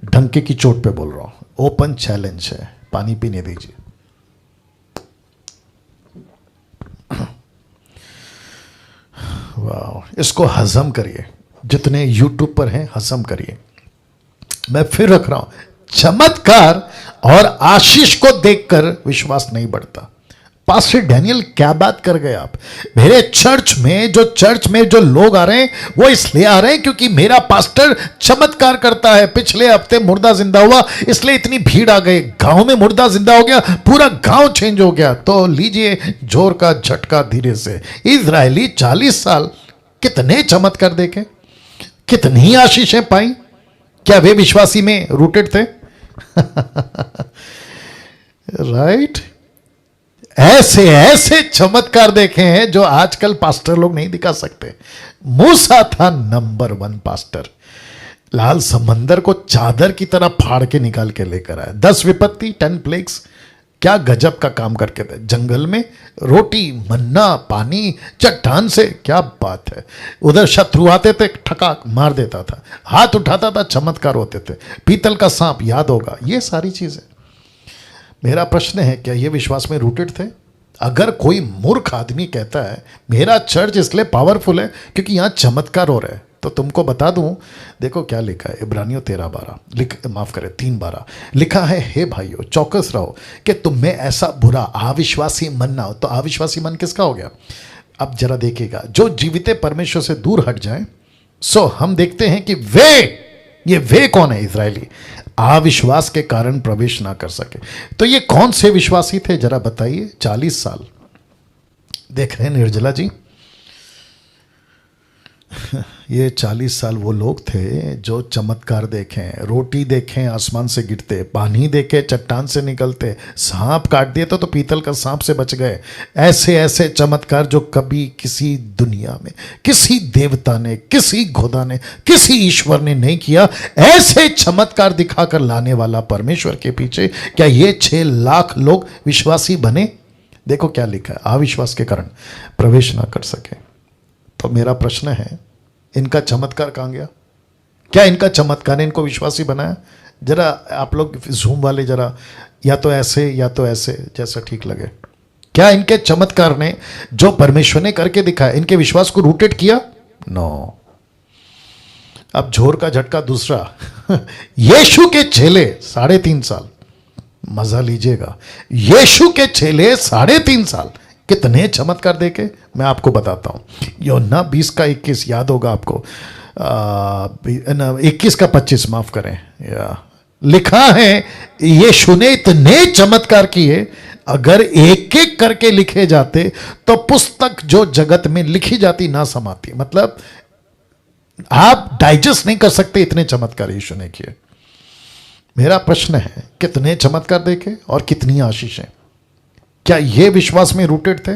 ढंके की चोट पे बोल रहा हूं, ओपन चैलेंज है। पानी पीने दीजिए। वाह, इसको हजम करिए। जितने यूट्यूब पर हैं हजम करिए। मैं फिर रख रहा हूं, चमत्कार और आशीष को देखकर विश्वास नहीं बढ़ता। पास्टर डैनियल क्या बात कर गए आप? मेरे चर्च में जो लोग आ रहे हैं वो इसलिए आ रहे हैं क्योंकि मेरा पास्टर चमत्कार करता है। पिछले हफ्ते मुर्दा जिंदा हुआ, इसलिए इतनी भीड़ आ गई। गांव में मुर्दा जिंदा हो गया, पूरा गांव चेंज हो गया। तो लीजिए जोर का झटका धीरे से। इजरायली 40 साल कितने चमत्कार देखे, कितनी आशीषें पाई। क्या वे विश्वासी में रूटेड थे? राइट। ऐसे ऐसे चमत्कार देखे हैं जो आजकल पास्टर लोग नहीं दिखा सकते। मूसा था नंबर 1 पास्टर। लाल समंदर को चादर की तरह फाड़ के निकाल के लेकर आया। 10 विपत्ति 10 प्लेग्स, क्या गजब का काम करके थे। जंगल में रोटी, मन्ना, पानी, चट्टान से, क्या बात है। उधर शत्रु आते थे, ठका मार देता था, हाथ उठाता था, चमत्कार होते थे। पीतल का सांप याद होगा, ये सारी चीजें। मेरा प्रश्न है, क्या ये विश्वास में रूटेड थे? अगर कोई मूर्ख आदमी कहता है मेरा चर्च इसलिए पावरफुल है क्योंकि यहां चमत्कार हो रहा है, तो तुमको बता दूं, देखो क्या लिखा है इब्रानियों 13:12, माफ करें 3:12 लिखा है, हे भाइयों चौकस रहो कि तुम में ऐसा बुरा अविश्वासी मन ना हो। तो अविश्वासी मन किसका हो गया? अब जरा देखिएगा, जो जीवित परमेश्वर से दूर हट जाए। सो हम देखते हैं कि वे कौन है? इजरायली अविश्वास के कारण प्रवेश ना कर सके। तो ये कौन से विश्वासी थे जरा बताइए? 40 साल देख रहे हैं निर्जला जी। ये 40 साल वो लोग थे जो चमत्कार देखें, रोटी देखें आसमान से गिरते, पानी देखे चट्टान से निकलते, सांप काट दिए तो पीतल का सांप से बच गए। ऐसे ऐसे चमत्कार जो कभी किसी दुनिया में किसी देवता ने, किसी खुदा ने, किसी ईश्वर ने नहीं किया। ऐसे चमत्कार दिखाकर लाने वाला परमेश्वर के पीछे क्या ये 6 लाख लोग विश्वासी बने? देखो क्या लिखा है, अविश्वास के कारण प्रवेश ना कर सके। तो मेरा प्रश्न है, इनका चमत्कार कहां गया? क्या इनका चमत्कार ने इनको विश्वासी बनाया? जरा आप लोग जूम वाले जरा या तो ऐसे जैसा ठीक लगे। क्या इनके चमत्कार ने जो परमेश्वर ने करके दिखाया इनके विश्वास को रूटेड किया? नो। अब झोर का झटका दूसरा। यीशु के चेले 3.5 साल, मजा लीजिएगा, यीशु के चेले 3.5 साल कितने चमत्कार देखे मैं आपको बताता हूं। यूहन्ना 20:21 याद होगा आपको, 21:25 माफ करें, लिखा है यीशु ने इतने चमत्कार किए, अगर एक एक करके लिखे जाते तो पुस्तक जो जगत में लिखी जाती ना समाती। मतलब आप डाइजेस्ट नहीं कर सकते, इतने चमत्कार यीशु ने किए। मेरा प्रश्न है, कितने चमत्कार देखे और कितनी आशीषें? क्या ये विश्वास में रूटेड थे?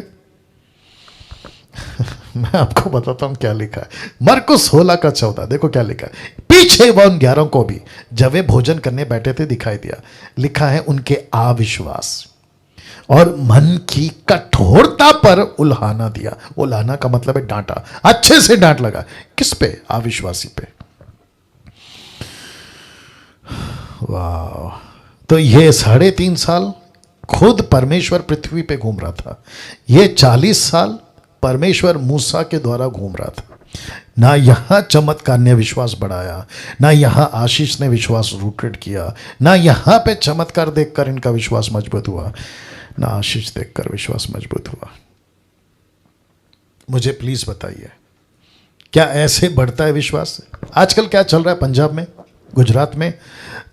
मैं आपको बताता हूं क्या लिखा है। मरकुस 16:14 देखो क्या लिखा है। पीछे वह उन 11 को भी जब वे भोजन करने बैठे थे दिखाई दिया। लिखा है उनके अविश्वास और मन की कठोरता पर उल्हाना दिया। उल्हाना का मतलब है डांटा, अच्छे से डांट लगा। किस पे? अविश्वासी पे। वाह। तो ये 3.5 साल खुद परमेश्वर पृथ्वी पे घूम रहा था। ये 40 साल परमेश्वर मूसा के द्वारा घूम रहा था। ना यहां चमत्कार ने विश्वास बढ़ाया, ना यहां आशीष ने विश्वास रूटेड किया, ना यहां पे चमत्कार देखकर इनका विश्वास मजबूत हुआ, ना आशीष देखकर विश्वास मजबूत हुआ। मुझे प्लीज बताइए, क्या ऐसे बढ़ता है विश्वास? आजकल क्या चल रहा है पंजाब में, गुजरात में,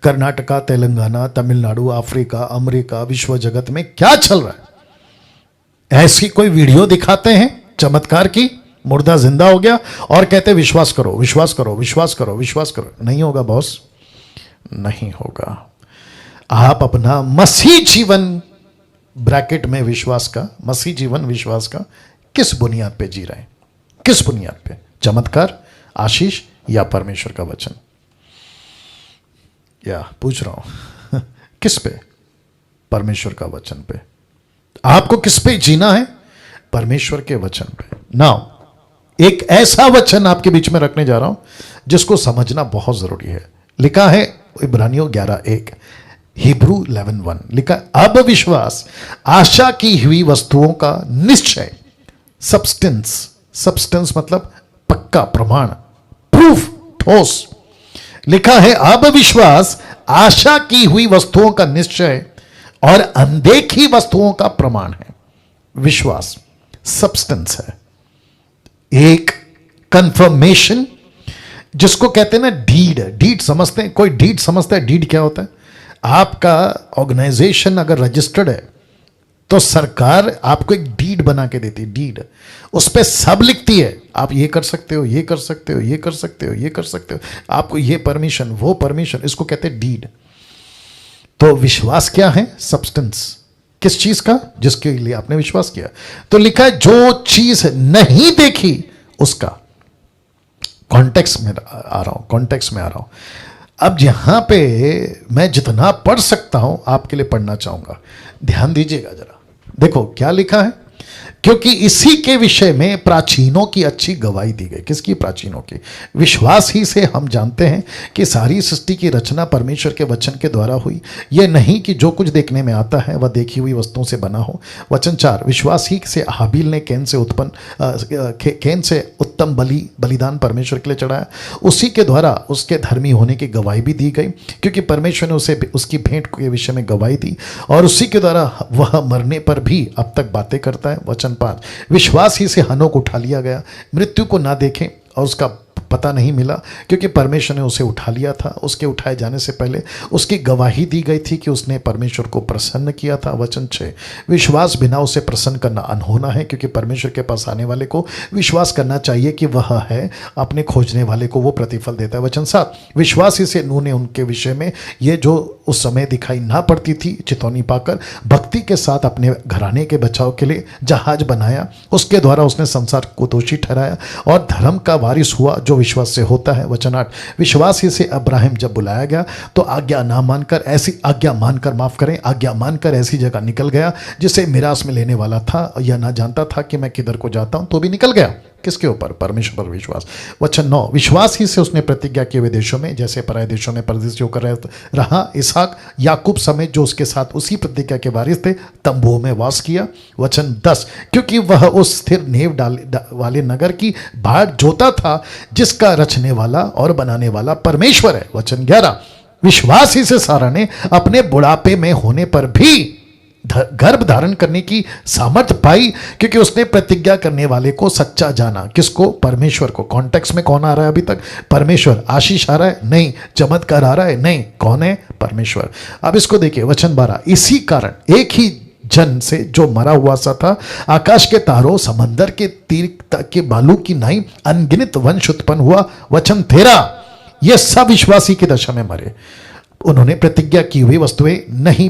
कर्नाटका, तेलंगाना, तमिलनाडु, अफ्रीका, अमेरिका, विश्व जगत में क्या चल रहा है? ऐसी कोई वीडियो दिखाते हैं चमत्कार की? मुर्दा जिंदा हो गया और कहते विश्वास करो विश्वास करो विश्वास करो विश्वास करो। नहीं होगा बॉस, नहीं होगा। आप अपना मसीह जीवन, ब्रैकेट में विश्वास का, मसीह जीवन विश्वास का किस बुनियाद पे जी रहे हैं? किस बुनियाद पे? चमत्कार, आशीष या परमेश्वर का वचन? या पूछ रहा हूं किस पे? परमेश्वर का वचन पे। आपको किस पे जीना है? परमेश्वर के वचन पे। नाउ एक ऐसा वचन आपके बीच में रखने जा रहा हूं जिसको समझना बहुत जरूरी है। लिखा है इब्रानियों 11:1, हिब्रू 11:1 लिखा, अब विश्वास आशा की हुई वस्तुओं का निश्चय, सब्सटेंस, सब्सटेंस मतलब पक्का, प्रमाण, प्रूफ, ठोस। लिखा है अब विश्वास आशा की हुई वस्तुओं का निश्चय और अनदेखी वस्तुओं का प्रमाण है। विश्वास सब्सटेंस है, एक कंफर्मेशन, जिसको कहते हैं ना डीड। डीड समझते हैं? कोई डीड समझता है? डीड क्या होता है? आपका ऑर्गेनाइजेशन अगर रजिस्टर्ड है तो सरकार आपको एक डीड बना के देती है। डीड, उस पर सब लिखती है, आप ये कर सकते हो, ये कर सकते हो, ये कर सकते हो, ये कर सकते हो, आपको ये परमिशन, वो परमिशन, इसको कहते हैं डीड। तो विश्वास क्या है? सब्सटेंस। किस चीज का? जिसके लिए आपने विश्वास किया। तो लिखा है जो चीज नहीं देखी उसका। कॉन्टेक्स्ट में आ रहा हूं, कॉन्टेक्स्ट में आ रहा हूं। अब यहां पे मैं जितना पढ़ सकता हूं आपके लिए पढ़ना चाहूंगा, ध्यान दीजिएगा जरा। देखो क्या लिखा है, क्योंकि इसी के विषय में प्राचीनों की अच्छी गवाही दी गई। किसकी? प्राचीनों की। विश्वास ही से हम जानते हैं कि सारी सृष्टि की रचना परमेश्वर के वचन के द्वारा हुई, यह नहीं कि जो कुछ देखने में आता है वह देखी हुई वस्तुओं से बना हो। वचन 4, विश्वास ही से हाबिल ने कैन से उत्तम बलिदान परमेश्वर के लिए चढ़ाया, उसी के द्वारा उसके धर्मी होने की गवाही भी दी गई, क्योंकि परमेश्वर ने उसे उसकी भेंट के विषय में गवाही दी, और उसी के द्वारा वह मरने पर भी अब तक बातें करता है। वचन 5, विश्वास ही से हनोक उठा लिया गया, मृत्यु को ना देखें और उसका पता नहीं मिला, क्योंकि परमेश्वर ने उसे उठा लिया था। उसके उठाए जाने से पहले उसकी गवाही दी गई थी कि उसने परमेश्वर को प्रसन्न किया था। वचन 6, विश्वास बिना उसे प्रसन्न करना अनहोना है, क्योंकि परमेश्वर के पास आने वाले को विश्वास करना चाहिए कि वह है, अपने खोजने वाले को वो प्रतिफल देता है। वचन 7, विश्वास ही से नूह ने उनके विषय में ये जो उस समय दिखाई ना पड़ती थी चितौनी पाकर भक्ति के साथ अपने घराने के बचाव के लिए जहाज बनाया, उसके द्वारा उसने संसार को दोषी ठहराया और धर्म का वारिस हुआ जो विश्वास से होता है। वचन 8, विश्वास ही से अब्राहम जब बुलाया गया तो आज्ञा मानकर ऐसी जगह निकल गया जिसे मिरास में लेने वाला था, यह ना जानता था कि मैं किधर को जाता हूं, तो भी निकल गया। किसके ऊपर? परमेश्वर पर विश्वास। वचन 9, विश्वास ही से उसने प्रतिज्ञा किए हुए देशों में, जैसे पराये देशों में परदेशी होकर रहा, इसहाक याकूब समेत जो उसके साथ उसी प्रतिज्ञा के वारिस थे, तंबुओं में वास किया। वचन 10, क्योंकि वह उस स्थिर नींव वाले नगर की भाट जोता था जिसका रचने वाला और बनाने वाला परमेश्वर है। वचन 11, विश्वास ही से सारा ने अपने बुढ़ापे में होने पर भी गर्भ धारण करने की सामर्थ्य पाई, क्योंकि उसने प्रतिज्ञा करने वाले को सच्चा जाना। किसको? परमेश्वर को। कॉन्टेक्स्ट में कौन आ रहा है अभी तक? परमेश्वर। आशीष आ रहा है? नहीं। चमत्कार आ रहा है? नहीं। कौन है? परमेश्वर। अब इसको देखिए, वचन 12, इसी कारण एक ही जन से जो मरा हुआ सा था, आकाश के तारों, समंदर के तीर के बालू की नाई अनगिनत वंश उत्पन्न हुआ। वचन 13, ये सब विश्वासी की दशा में मरे, उन्होंने प्रतिज्ञा की हुई वस्तुएं नहीं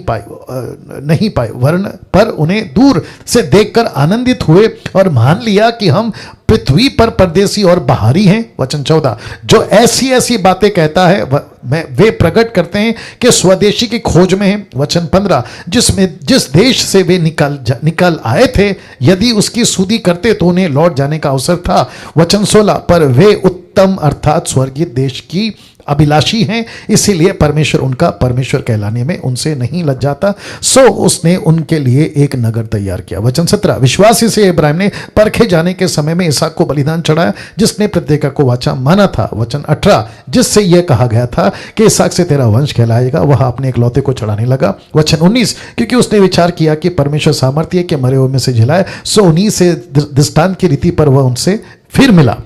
पाई वर्ण पर उन्हें दूर से देखकर आनंदित हुए और मान लिया कि हम पृथ्वी पर परदेसी और बाहरी हैं। वचन 14, जो ऐसी ऐसी बातें कहता है वे प्रकट करते हैं कि स्वदेशी की खोज में है। वचन 15, जिस देश से वे निकल आए थे, यदि उसकी सुधि करते तो उन्हें लौट जाने का अवसर था। वचन 16, पर वे उत्तम अर्थात स्वर्गीय देश की अभिलाषी हैं, इसीलिए परमेश्वर उनका परमेश्वर कहलाने में उनसे नहीं लज्जाता, सो उसने उनके लिए एक नगर तैयार किया। वचन 17, विश्वास से इब्राहिम ने परखे जाने के समय में इसहाक को बलिदान चढ़ाया, जिसने प्रतिज्ञा को वाचा माना था। वचन 18, जिससे यह कहा गया था कि इसहाक से तेरा वंश कहलाएगा, वह अपने इकलौते को चढ़ाने लगा। वचन 19, क्योंकि उसने विचार किया कि परमेश्वर सामर्थ्य है कि मरे हुए में से जिलाए, सो उन्हीं से दृष्टांत की रीति पर वह उनसे फिर मिला।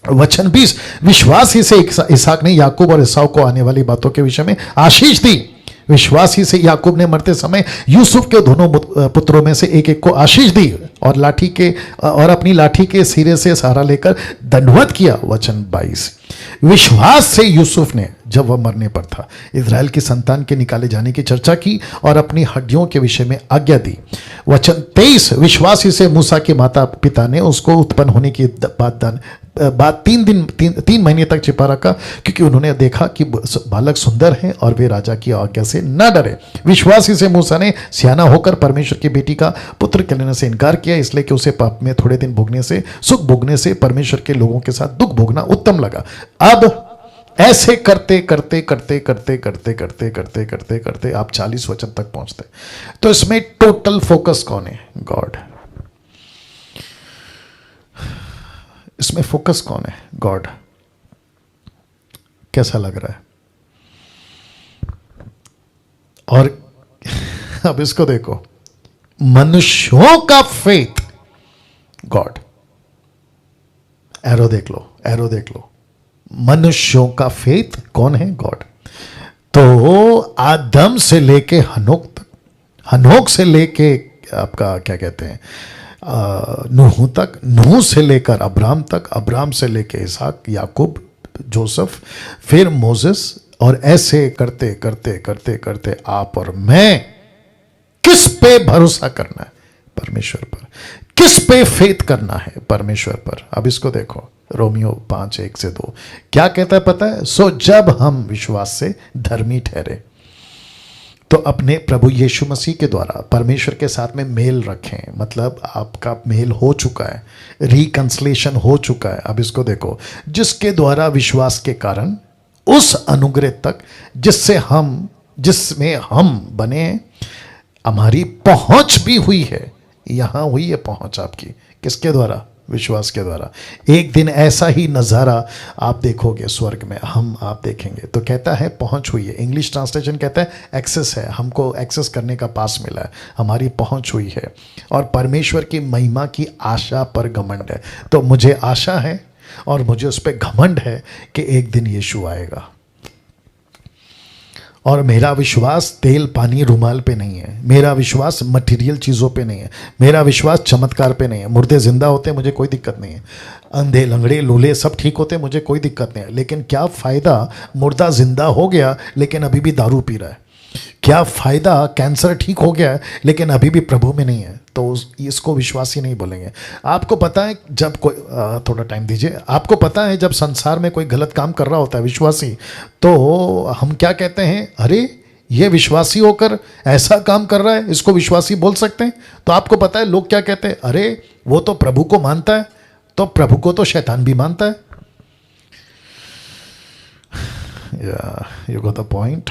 वचन 20, विश्वास ही से इसहाक ने याकूब और एसाव को आने वाली बातों के विषय में आशीष दी। विश्वास ही से याकूब ने मरते समय यूसुफ के दोनों पुत्रों में से एक एक को आशीष दी और अपनी लाठी के सिरे से सहारा लेकर दंडवत किया। वचन 22। विश्वास से यूसुफ ने जब वह मरने पर था इजराइल की संतान के निकाले जाने की चर्चा की और अपनी हड्डियों के विषय में आज्ञा दी। वचन 23। विश्वास ही से मूसा के माता पिता ने उसको उत्पन्न होने की बात 3 महीने तक छिपा रखा, क्योंकि उन्होंने देखा कि बालक सुंदर है और वे राजा की आज्ञा से न डरे। विश्वास ही से मूसा ने सियाना होकर परमेश्वर की बेटी का पुत्र कहने से इनकार किया, इसलिए कि उसे पाप में थोड़े दिन भोगने से, सुख भोगने से परमेश्वर के लोगों के साथ दुख भोगना उत्तम लगा। अब ऐसे करते करते करते करते करते करते करते करते करते आप 40 वचन तक पहुंचते। तो इसमें टोटल फोकस कौन है? गॉड। इसमें फोकस कौन है? गॉड। कैसा लग रहा है? और अब इसको देखो, मनुष्यों का फेथ, गॉड। एरो देख लो, एरो देख लो। मनुष्यों का फेथ कौन है? गॉड। तो आदम से लेके हनोक तक, हनोक से लेके आपका क्या कहते हैं नूह तक, नूह से लेकर अब्राम तक, अब्राम से लेके इसहाक, याकूब, जोसेफ, फिर मोसेस, और ऐसे करते करते करते करते आप और मैं किस पे भरोसा करना है? परमेश्वर पर। किस पे फेथ करना है? परमेश्वर पर। अब इसको देखो, रोमियो 5:1-2 क्या कहता है पता है? सो जब हम विश्वास से धर्मी ठहरे तो अपने प्रभु यीशु मसीह के द्वारा परमेश्वर के साथ में मेल रखें। मतलब आपका मेल हो चुका है, रिकंसलेशन हो चुका है। अब इसको देखो, जिसके द्वारा विश्वास के कारण उस अनुग्रह तक जिसमें हम बने हैं, हमारी पहुंच भी हुई है। यहां हुई है पहुंच आपकी, किसके द्वारा? विश्वास के द्वारा। एक दिन ऐसा ही नज़ारा आप देखोगे स्वर्ग में, आप देखेंगे तो कहता है पहुंच हुई है। इंग्लिश ट्रांसलेशन कहता है एक्सेस है, हमको एक्सेस करने का पास मिला है, हमारी पहुंच हुई है। और परमेश्वर की महिमा की आशा पर घमंड है। तो मुझे आशा है और मुझे उस पर घमंड है कि एक दिन यीशु आएगा। और मेरा विश्वास तेल पानी रुमाल पे नहीं है, मेरा विश्वास मटेरियल चीज़ों पे नहीं है, मेरा विश्वास चमत्कार पे नहीं है। मुर्दे जिंदा होते मुझे कोई दिक्कत नहीं है, अंधे लंगड़े लूले सब ठीक होते मुझे कोई दिक्कत नहीं है। लेकिन क्या फ़ायदा मुर्दा जिंदा हो गया लेकिन अभी भी दारू पी रहा है? क्या फ़ायदा कैंसर ठीक हो गया लेकिन अभी भी प्रभु में नहीं है? तो इसको विश्वासी नहीं बोलेंगे। आपको पता है जब कोई थोड़ा टाइम दीजिए, आपको पता है जब संसार में कोई गलत काम कर रहा होता है विश्वासी, तो हम क्या कहते हैं? अरे ये विश्वासी होकर ऐसा काम कर रहा है, इसको विश्वासी बोल सकते हैं? तो आपको पता है लोग क्या कहते हैं? अरे वो तो प्रभु को मानता है, तो प्रभु को तो शैतान भी मानता है। You got the point.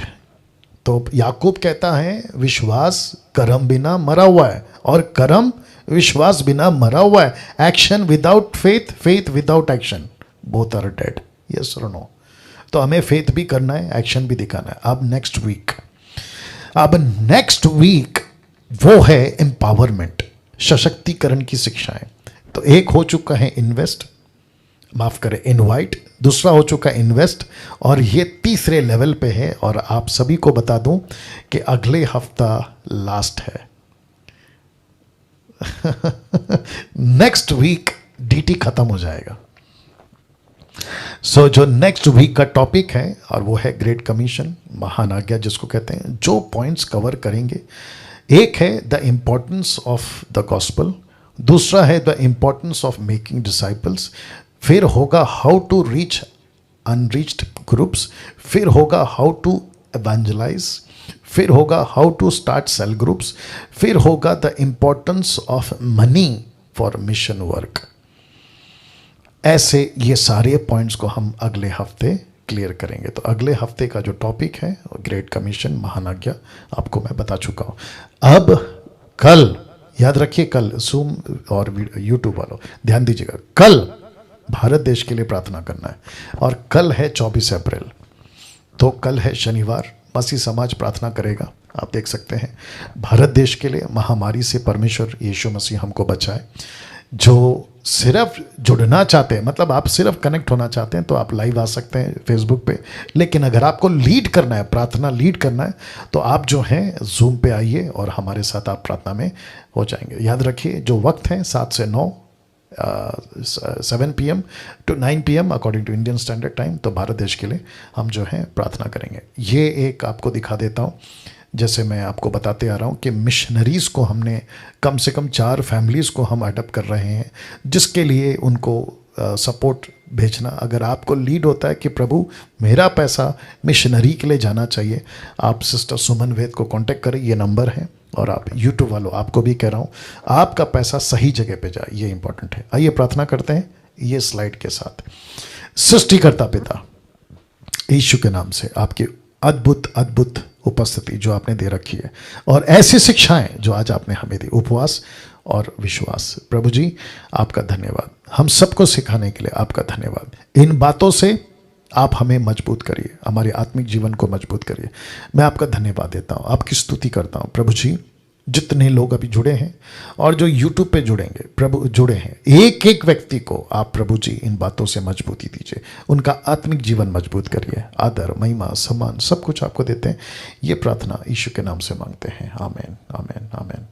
तो याकूब कहता है विश्वास कर्म बिना मरा हुआ है और कर्म विश्वास बिना मरा हुआ है। Action without faith, faith without action, both are dead. Yes और नो? तो हमें फेथ भी करना है, एक्शन भी दिखाना है। अब नेक्स्ट वीक वो है एम्पावरमेंट, सशक्तिकरण की शिक्षाएं। तो एक हो चुका है इनवाइट, दूसरा हो चुका है इन्वेस्ट, और ये तीसरे लेवल पे है। और आप सभी को बता दूं कि अगले हफ्ता लास्ट है। नेक्स्ट वीक डीटी खत्म हो जाएगा। सो जो नेक्स्ट वीक का टॉपिक है और वो है ग्रेट कमीशन, महान आज्ञा जिसको कहते हैं। जो पॉइंट्स कवर करेंगे, एक है the importance of the gospel, दूसरा है the importance of making disciples, फिर होगा how to reach unreached groups, फिर होगा हाउ टू एवेंजलाइज, फिर होगा how to start cell groups, फिर होगा the importance of money for mission work. ऐसे ये सारे पॉइंट्स को हम अगले हफ्ते क्लियर करेंगे। तो अगले हफ्ते का जो टॉपिक है ग्रेट कमीशन, महान आज्ञा, आपको मैं बता चुका हूँ। अब कल याद रखिए, कल जूम और यूट्यूब वालों ध्यान दीजिएगा, कल भारत देश के लिए प्रार्थना करना है। और कल है 24 अप्रैल, तो कल है शनिवार, मसीह समाज प्रार्थना करेगा। आप देख सकते हैं भारत देश के लिए महामारी से परमेश्वर यीशु मसीह हमको बचाए। जो सिर्फ जुड़ना चाहते हैं, मतलब आप सिर्फ कनेक्ट होना चाहते हैं, तो आप लाइव आ सकते हैं फेसबुक पे। लेकिन अगर आपको लीड करना है, प्रार्थना लीड करना है, तो आप जो हैं जूम पे आइए और हमारे साथ आप प्रार्थना में हो जाएंगे। याद रखिए जो वक्त है 7 से 9, 7 PM to 9 PM according to Indian standard time, तो भारत देश के लिए हम जो है प्रार्थना करेंगे। ये एक आपको दिखा देता हूँ, जैसे मैं आपको बताते आ रहा हूँ कि मिशनरीज़ को हमने कम से कम 4 फैमिलीज़ को हम अडॉप्ट कर रहे हैं, जिसके लिए उनको सपोर्ट भेजना। अगर आपको लीड होता है कि प्रभु मेरा पैसा मिशनरी के लिए जाना चाहिए, आप सिस्टर सुमन वेद को कांटेक्ट करें, ये नंबर है। और आप यूट्यूब वालों, आपको भी कह रहा हूँ, आपका पैसा सही जगह पे जाए, ये इंपॉर्टेंट है। आइए प्रार्थना करते हैं ये स्लाइड के साथ। सृष्टिकर्ता पिता, यीशु के नाम से आपकी अद्भुत अद्भुत उपस्थिति जो आपने दे रखी है, और ऐसी शिक्षाएं जो आज आपने हमें दी, उपवास और विश्वास, प्रभु जी आपका धन्यवाद। हम सबको सिखाने के लिए आपका धन्यवाद। इन बातों से आप हमें मजबूत करिए, हमारे आत्मिक जीवन को मजबूत करिए। मैं आपका धन्यवाद देता हूँ, आपकी स्तुति करता हूँ प्रभु जी। जितने लोग अभी जुड़े हैं और जो यूट्यूब पे जुड़ेंगे, प्रभु जुड़े हैं, एक एक व्यक्ति को आप प्रभु जी इन बातों से मजबूती दीजिए, उनका आत्मिक जीवन मजबूत करिए। आदर, महिमा, सम्मान सब कुछ आपको देते हैं। ये प्रार्थना यीशु के नाम से मांगते हैं, आमीन, आमीन, आमीन।